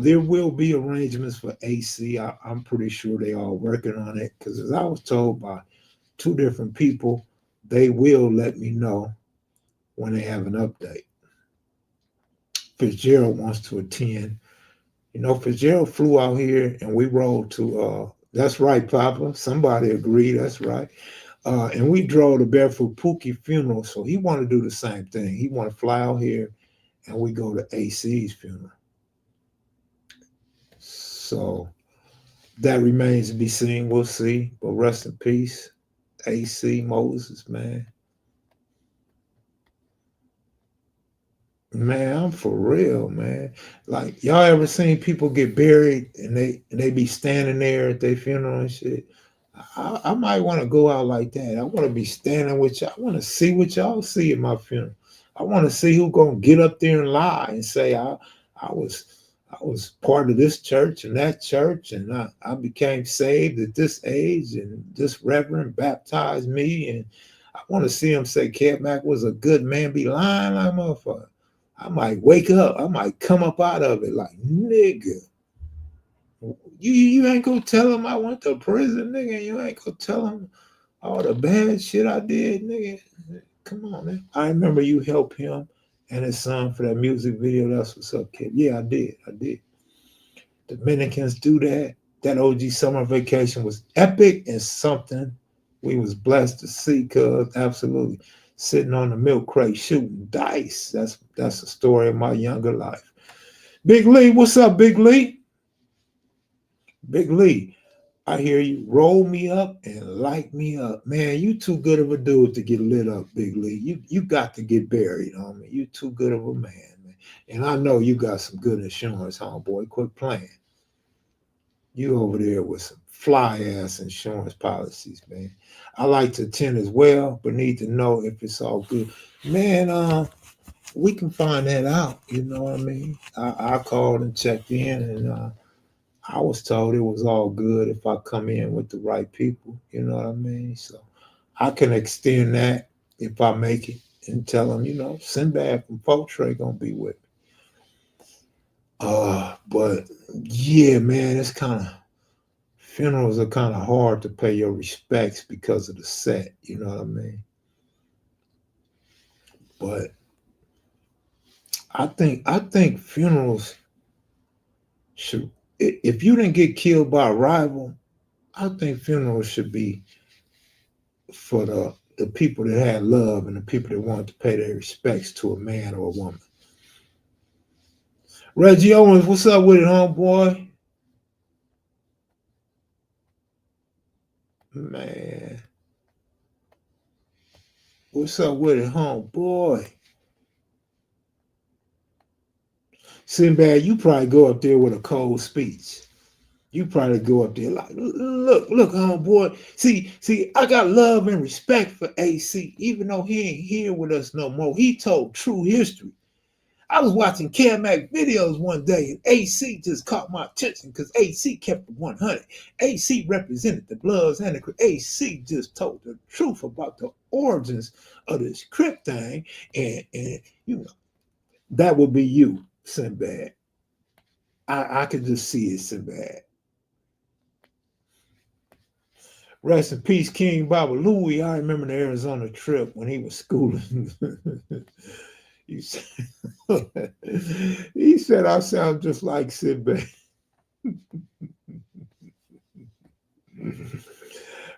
There will be arrangements for AC. I'm pretty sure they are working on it because, as I was told by two different people, they will let me know when they have an update. Fitzgerald wants to attend. You know, Fitzgerald flew out here and we rode to, that's right, Papa. Somebody agreed. That's right. And we drove to Barefoot Pookie funeral. So he want to do the same thing. He want to fly out here and we go to AC's funeral. So that remains to be seen. We'll see. But rest in peace, AC Moses, man. Man, I'm for real, man. Like, y'all ever seen people get buried and they be standing there at their funeral and shit? I might want to go out like that. I want to be standing with y'all. I want to see what y'all see at my funeral. I want to see who gonna get up there and lie and say I was I was part of this church and that church, and I became saved at this age, and this reverend baptized me, and I want to see him say Kev Mac was a good man. Be lying like motherfucker. I might wake up. I might come up out of it like, nigga. You ain't gonna tell him I went to prison, nigga. You ain't gonna tell him all the bad shit I did, nigga. Come on, man. I remember you helped him and his son for that music video. That's what's up, kid. Yeah, I did. I did. Dominicans do that. That OG summer vacation was epic and something we was blessed to see, cuz absolutely. Sitting on the milk crate shooting dice. That's the story of my younger life. Big Lee, what's up, Big Lee? Big Lee, I hear you. Roll me up and light me up. Man, you too good of a dude to get lit up, Big Lee. You got to get buried, homie. You too good of a man. And I know you got some good insurance, homeboy. Quit playing. You over there with some fly ass insurance policies, man. I like to attend as well, but need to know if it's all good. Man, we can find that out. You know what I mean? I called and checked in, and I was told it was all good if I come in with the right people. You know what I mean? So I can extend that if I make it and tell them, Sinbad from Foltray gonna be with me. But yeah, man, it's kind of funerals are kind of hard to pay your respects because of the set. You know what I mean? But I think funerals should. If you didn't get killed by a rival, I think funerals should be for the people that had love and the people that wanted to pay their respects to a man or a woman. Reggie Owens, what's up with it, homeboy? Man, what's up with it, homeboy? Sinbad, you probably go up there with a cold speech. You probably go up there like, look, homeboy. See, I got love and respect for AC, even though he ain't here with us no more. He told true history. I was watching Kev Mac videos one day, and AC just caught my attention because AC kept it 100. AC represented the Bloods and the Crip. AC just told the truth about the origins of this Crip thing, and that would be you, Sinbad. I could just see it, Sinbad. Rest in peace, King Baba Louie. I remember the Arizona trip when he was schooling. he, said, he said, I sound just like Sid Bay.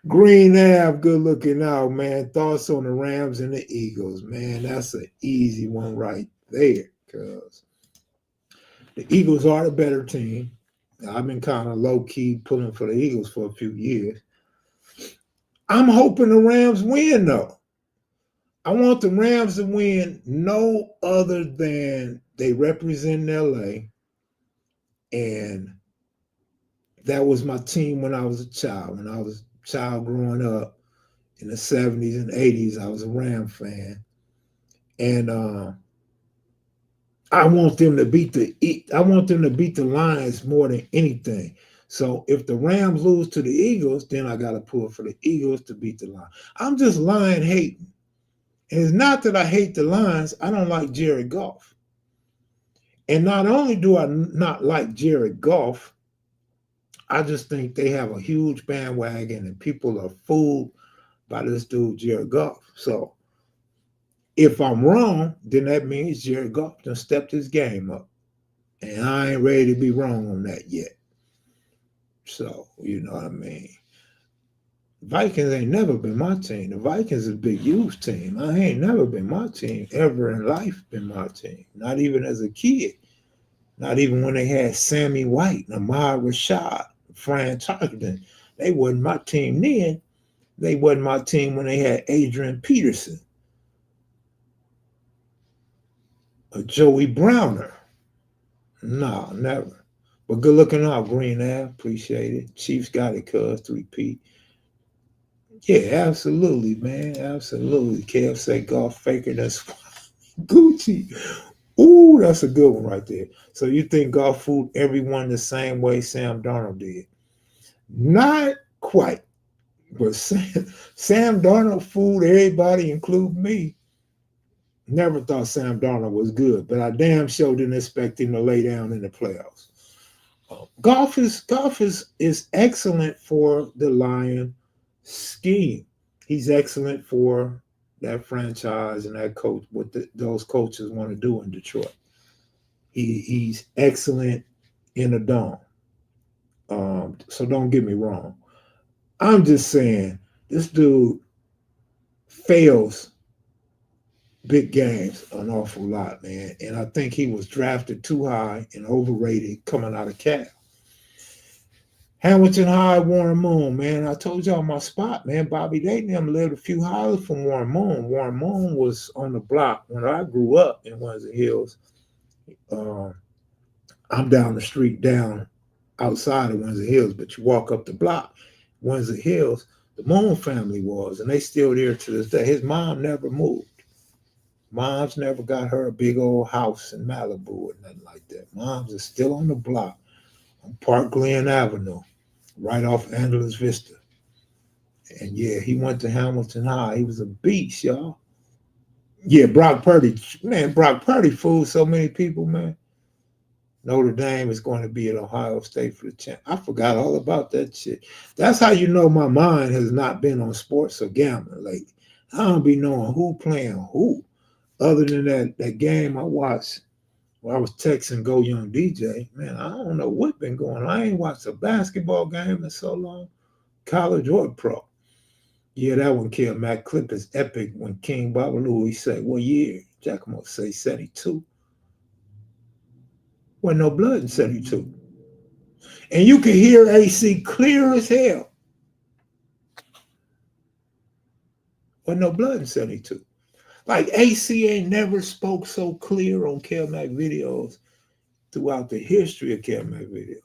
Green Ave, good looking out, man. Thoughts on the Rams and the Eagles, man. That's an easy one right there, because the Eagles are the better team. I've been kind of low-key pulling for the Eagles for a few years. I'm hoping the Rams win, though. I want the Rams to win no other than they represent LA. And that was my team when I was a child. When I was a child growing up in the 70s and 80s, I was a Ram fan. And I want them to beat the Lions more than anything. So if the Rams lose to the Eagles, then I got to pull for the Eagles to beat the Lions. I'm just Lion hating. And it's not that I hate the Lions. I don't like Jared Goff. And not only do I not like Jared Goff, I just think they have a huge bandwagon and people are fooled by this dude, Jared Goff. So if I'm wrong, then that means Jared Goff done stepped his game up. And I ain't ready to be wrong on that yet. So, you know what I mean? Vikings ain't never been my team. The Vikings is a big youth team. I ain't never been my team ever in life, been my team. Not even as a kid. Not even when they had Sammy White, Ahmad Rashad, Fran Tarkenton. They wasn't my team then. They wasn't my team when they had Adrian Peterson. Or Joey Browner. No, never. But good looking out, Green Ave. Appreciate it. Chiefs got it, cuz, to repeat. Yeah, absolutely, man. Absolutely. Kev say golf faker, that's Gucci. Ooh, that's a good one right there. So you think golf fooled everyone the same way Sam Darnold did? Not quite. But Sam Darnold fooled everybody, including me. Never thought Sam Darnold was good, but I damn sure didn't expect him to lay down in the playoffs. Golf is excellent for the Lion scheme. He's excellent for that franchise and that coach, what those coaches want to do in Detroit. He's excellent in the dome. So don't get me wrong. I'm just saying this dude fails big games an awful lot, man. And I think he was drafted too high and overrated coming out of Cal. Hamilton High, Warren Moon, man. I told y'all my spot, man. Bobby Dayton lived a few houses from Warren Moon. Warren Moon was on the block when I grew up in Windsor Hills. I'm down the street, down outside of Windsor Hills, but you walk up the block, Windsor Hills, the Moon family was, and they still there to this day. His mom never moved. Mom's never got her a big old house in Malibu or nothing like that. Mom's is still on the block on Park Glen Avenue, right off Angeles Vista. And yeah, he went to Hamilton High. He was a beast, y'all. Yeah, Brock Purdy. Man, Brock Purdy fooled so many people, man. Notre Dame is going to be at Ohio State for the champ. I forgot all about that shit. That's how you know my mind has not been on sports or gambling lately. I don't be knowing who playing who. Other than that game I watched where I was texting Go Young DJ, man, I don't know what's been going on. I ain't watched a basketball game in so long, college or pro. Yeah, that one, Kev Mac clip is epic when King Baba Louie said, what year? Giacomo say 72. Wasn't no blood in 72. And you can hear AC clear as hell. Wasn't no blood in 72. Like AC ain't never spoke so clear on Kev Mac videos throughout the history of Kev Mac video.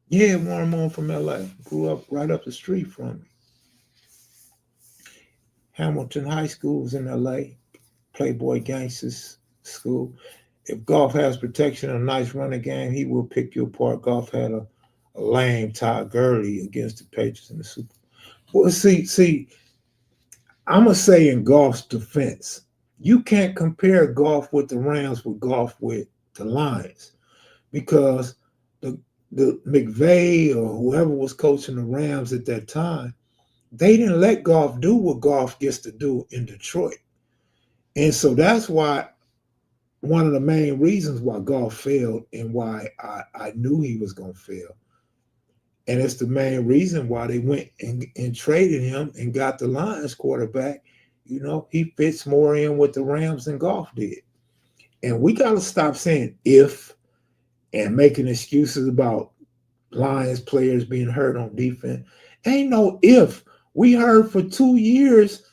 Yeah, Warren Moon from LA. Grew up right up the street from me. Hamilton High School was in LA. Playboy Gangsters School. If Golf has protection and a nice running game, he will pick you apart. Golf had a lame Todd Gurley against the Patriots in the Super Bowl. Well, see, I'm going to say in Golf's defense, you can't compare Golf with the Rams with Golf with the Lions, because the McVay or whoever was coaching the Rams at that time, they didn't let Goff do what Goff gets to do in Detroit. And so that's why one of the main reasons why Goff failed and why I knew he was going to fail. And it's the main reason why they went and traded him and got the Lions quarterback. You know, he fits more in with the Rams than Goff did. And we got to stop saying if and making excuses about Lions players being hurt on defense. Ain't no if. We heard for 2 years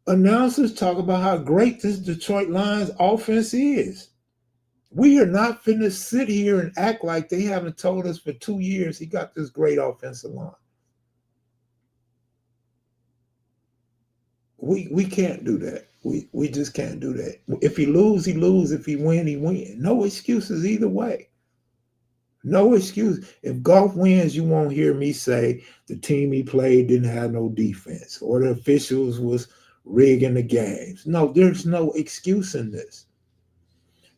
announcers talk about how great this Detroit Lions offense is. We are not finna sit here and act like they haven't told us for 2 years he got this great offensive line. We can't do that. We just can't do that. If he lose, he lose. If he win, he win. No excuses either way. No excuse. If Goff wins, you won't hear me say the team he played didn't have no defense or the officials was rigging the games. No, there's no excuse in this.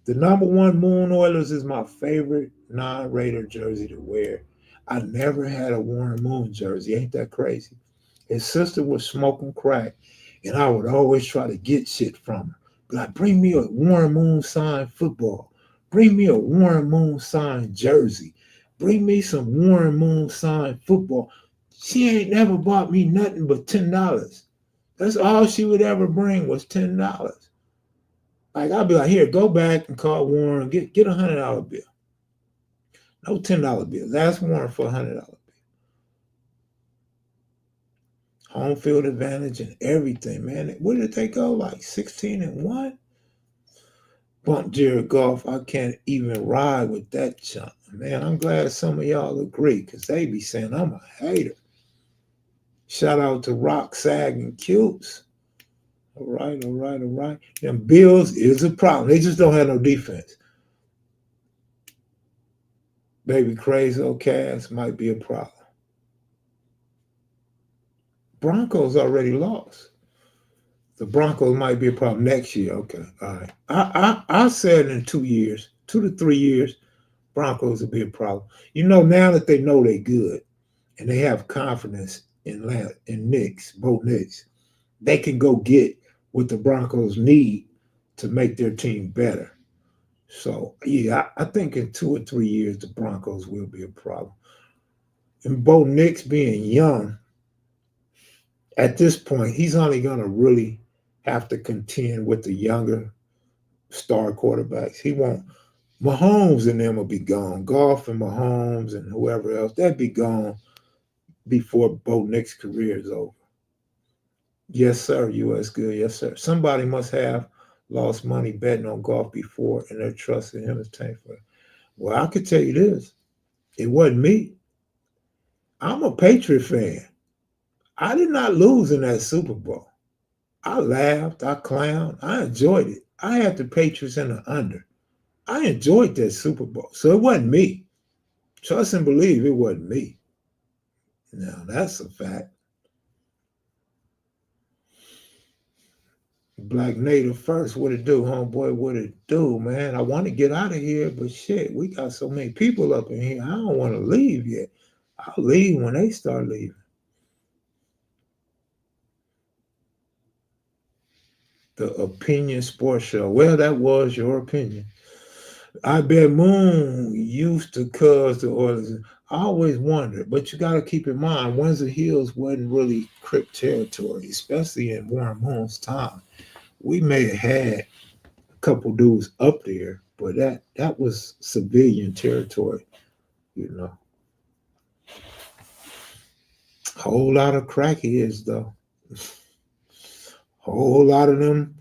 The number 1 Moon Oilers is my favorite non-Raider jersey to wear. I never had a Warren Moon jersey. Ain't that crazy? His sister was smoking crack, and I would always try to get shit from her. Like, bring me a Warren Moon signed football. Bring me a Warren Moon signed jersey. Bring me some Warren Moon signed football. She ain't never bought me nothing but $10. That's all she would ever bring was $10. Like, I'll be like, here, go back and call Warren, get a $100 bill. No $10 bills. Ask Warren for a $100 bill. Home field advantage and everything, man. Where did they go? Like 16-1? Bump Jared Goff. I can't even ride with that chunk. Man, I'm glad some of y'all agree because they be saying I'm a hater. Shout out to Rock, Sag, and Cutes. All right. Them Bills is a problem. They just don't have no defense. Baby Crazy old Cass might be a problem. Broncos already lost. The Broncos might be a problem next year. Okay, all right. I said in 2 years, 2 to 3 years, Broncos will be a problem. You know, now that they know they're good and they have confidence in Bo Nix, they can go get what the Broncos need to make their team better. So, yeah, I think in 2 or 3 years, the Broncos will be a problem. And Bo Nix being young, at this point, he's only going to really have to contend with the younger star quarterbacks. He won't. Mahomes and them will be gone. Goff and Mahomes and whoever else, they'll be gone before Bo Nix's career is over. Yes, sir. U.S. good. Yes, sir. Somebody must have lost money betting on Goff before, and they're trusting him to tank for it. Well, I could tell you this. It wasn't me. I'm a Patriot fan. I did not lose in that Super Bowl. I laughed. I clowned. I enjoyed it. I had the Patriots in the under. I enjoyed that Super Bowl. So it wasn't me. Trust and believe it wasn't me. Now, that's a fact. Black Native first. What it do, homeboy? What it do, man? I want to get out of here, but shit, we got so many people up in here. I don't want to leave yet. I'll leave when they start leaving. The Opinion Sports Show. Well, that was your opinion. I bet Moon used to cuz the Oilers. I always wondered, but you got to keep in mind, Windsor Hills wasn't really Crip territory, especially in Warren Moon's time. We may have had a couple dudes up there, but that was civilian territory, you know. Whole lot of crackheads, though. Whole lot of them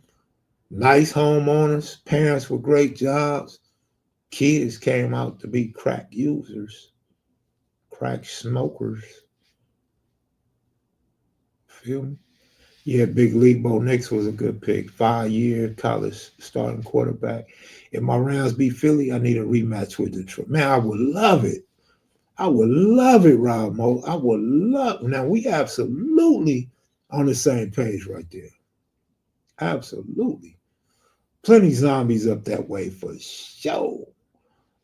nice homeowners, parents with great jobs. Kids came out to be crack users, crack smokers. Feel me? Yeah, Big League Bo Nix was a good pick. 5-year college starting quarterback. If my Rams beat Philly, I need a rematch with Detroit. Man, I would love it. I would love it, Rob Mo. I would love. Now, we absolutely on the same page right there. Absolutely. Plenty zombies up that way for sure.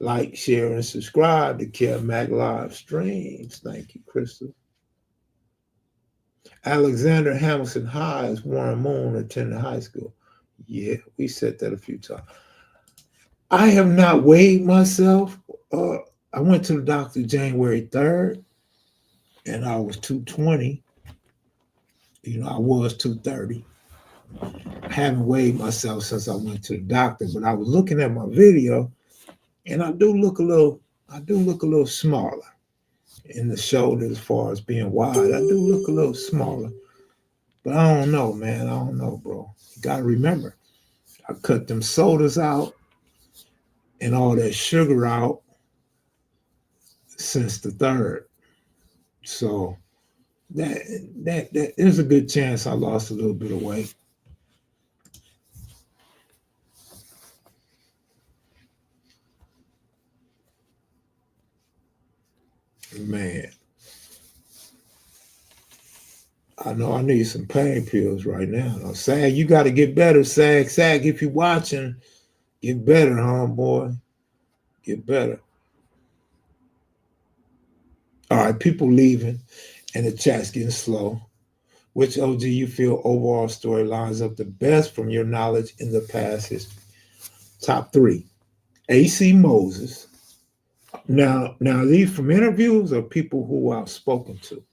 Like, share, and subscribe to Kev Mac live streams. Thank you, Crystal. Alexander Hamilton High is Warren Moon attended high school. Yeah, we said that a few times. I have not weighed myself. I went to the doctor January 3rd, and I was 220. I was 230. I haven't weighed myself since I went to the doctor, but I was looking at my video, and I do look a little smaller in the shoulder as far as being wide. I do look a little smaller. But I don't know, man. I don't know, bro. You gotta remember, I cut them sodas out and all that sugar out since the 3rd. So that there's a good chance I lost a little bit of weight. Man, I know I need some pain pills right now. Now, Sag, you got to get better, Sag. Sag, if you're watching, get better, homeboy. Get better. All right, people leaving, and the chat's getting slow. Which OG you feel overall story lines up the best from your knowledge in the past history? Top 3. AC Moses. Now these from interviews or people who I've spoken to?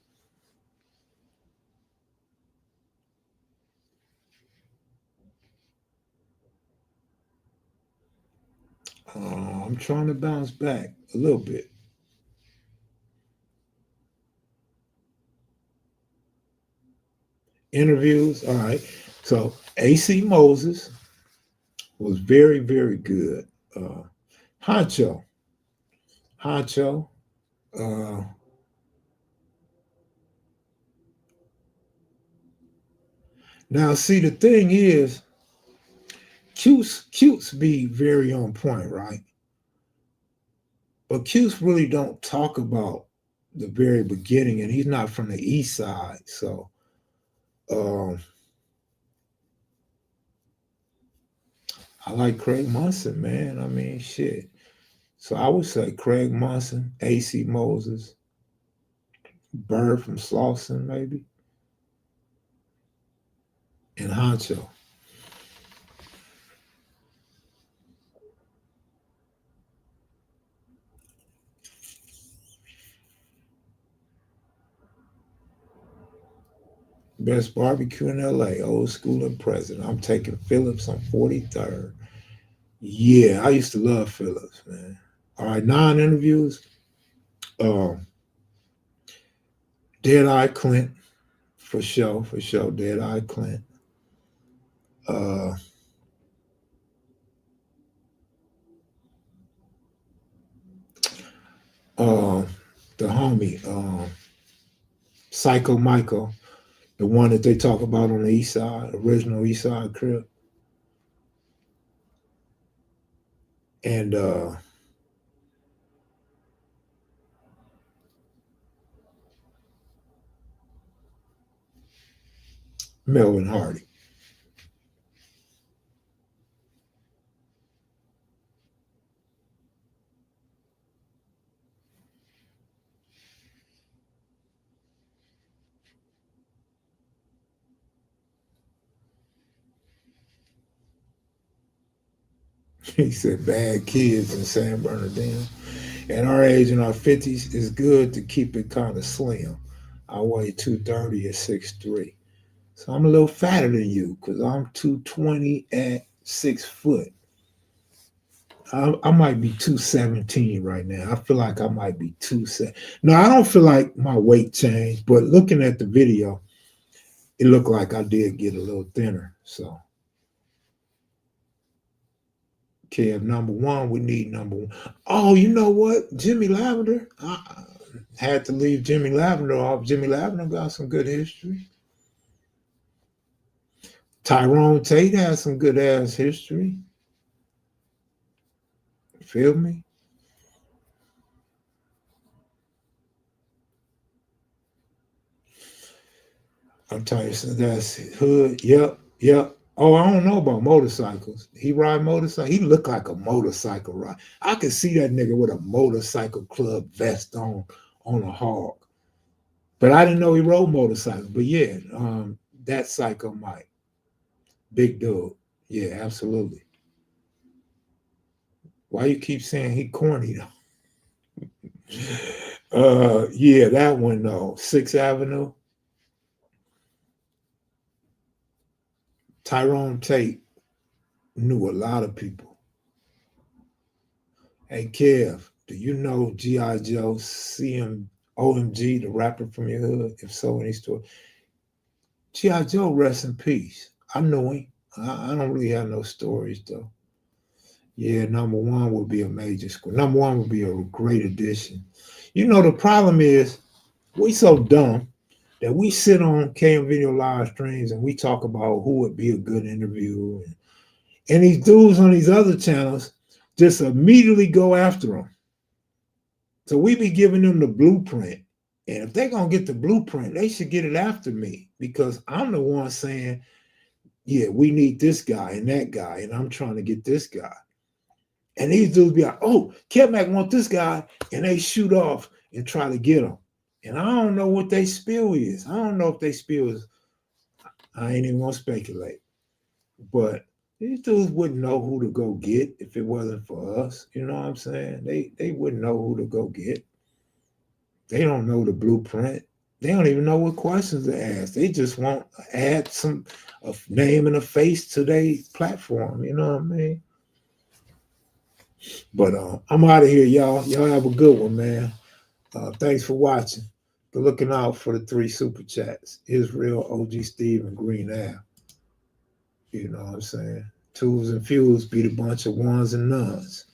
I'm trying to bounce back a little bit. Interviews, all right. So AC Moses was very, very good. Honcho. Now, see, the thing is, Cutes be very on point, right? But Cutes really don't talk about the very beginning, and he's not from the East Side, so I like Craig Munson, man. I mean, shit. So I would say Craig Munson, AC Moses, Bird from Slauson, maybe, and Honcho. Best barbecue in LA, old school and present. I'm taking Phillips on 43rd. Yeah, I used to love Phillips, man. All right, 9 interviews. Dead Eye Clint, for sure. Dead Eye Clint. The homie, Psycho Michael, the one that they talk about on the East Side, original East Side Crip. And Melvin Hardy. He said bad kids in San Bernardino. At our age in our 50s, it's good to keep it kind of slim. I weigh 230 at 6'3". So I'm a little fatter than you because I'm 220 at 6 foot. I might be 217 right now. I feel like I might be 217. No, I don't feel like my weight changed, but looking at the video, it looked like I did get a little thinner. So, Kev, number 1, we need number 1. Oh, you know what? Jimmy Lavender. I had to leave Jimmy Lavender off. Jimmy Lavender got some good history. Tyrone Tate has some good ass history. Feel me? I'm telling you, that's hood. Yep. Oh, I don't know about motorcycles. He ride motorcycle. He look like a motorcycle ride. I could see that nigga with a motorcycle club vest on a hog. But I didn't know he rode motorcycles. But yeah, that Psycho Mike, big dude. Yeah, absolutely. Why you keep saying he corny though? Yeah, that one though. 6th Avenue. Tyrone Tate knew a lot of people. Hey Kev, do you know G.I. Joe OMG, the rapper from your hood? If so, any story? G.I. Joe, rest in peace. I know him. I don't really have no stories though. Yeah, number one would be a major score. Number one would be a great addition. You know, the problem is we so dumb that we sit on KM Video live streams and we talk about who would be a good interview. And these dudes on these other channels just immediately go after them. So we be giving them the blueprint. And if they're going to get the blueprint, they should get it after me because I'm the one saying, yeah, we need this guy and that guy. And I'm trying to get this guy. And these dudes be like, oh, Kev Mac want this guy. And they shoot off and try to get him. And I don't know what they spill is. I don't know if they spill is. I ain't even going to speculate. But these dudes wouldn't know who to go get if it wasn't for us. You know what I'm saying? They wouldn't know who to go get. They don't know the blueprint. They don't even know what questions to ask. They just want to add a name and a face to their platform. You know what I mean? But I'm out of here, y'all. Y'all have a good one, man. Thanks for watching. Be looking out for the 3 super chats. Israel, OG Steve, and Green Ave. You know what I'm saying? Twos and fews beat a bunch of ones and nones.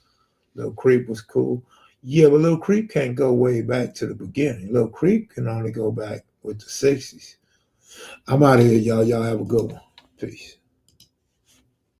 Little Crip was cool. Yeah, but Little Crip can't go way back to the beginning. Little Crip can only go back with the 60s. I'm out of here, y'all. Y'all have a good one. Peace.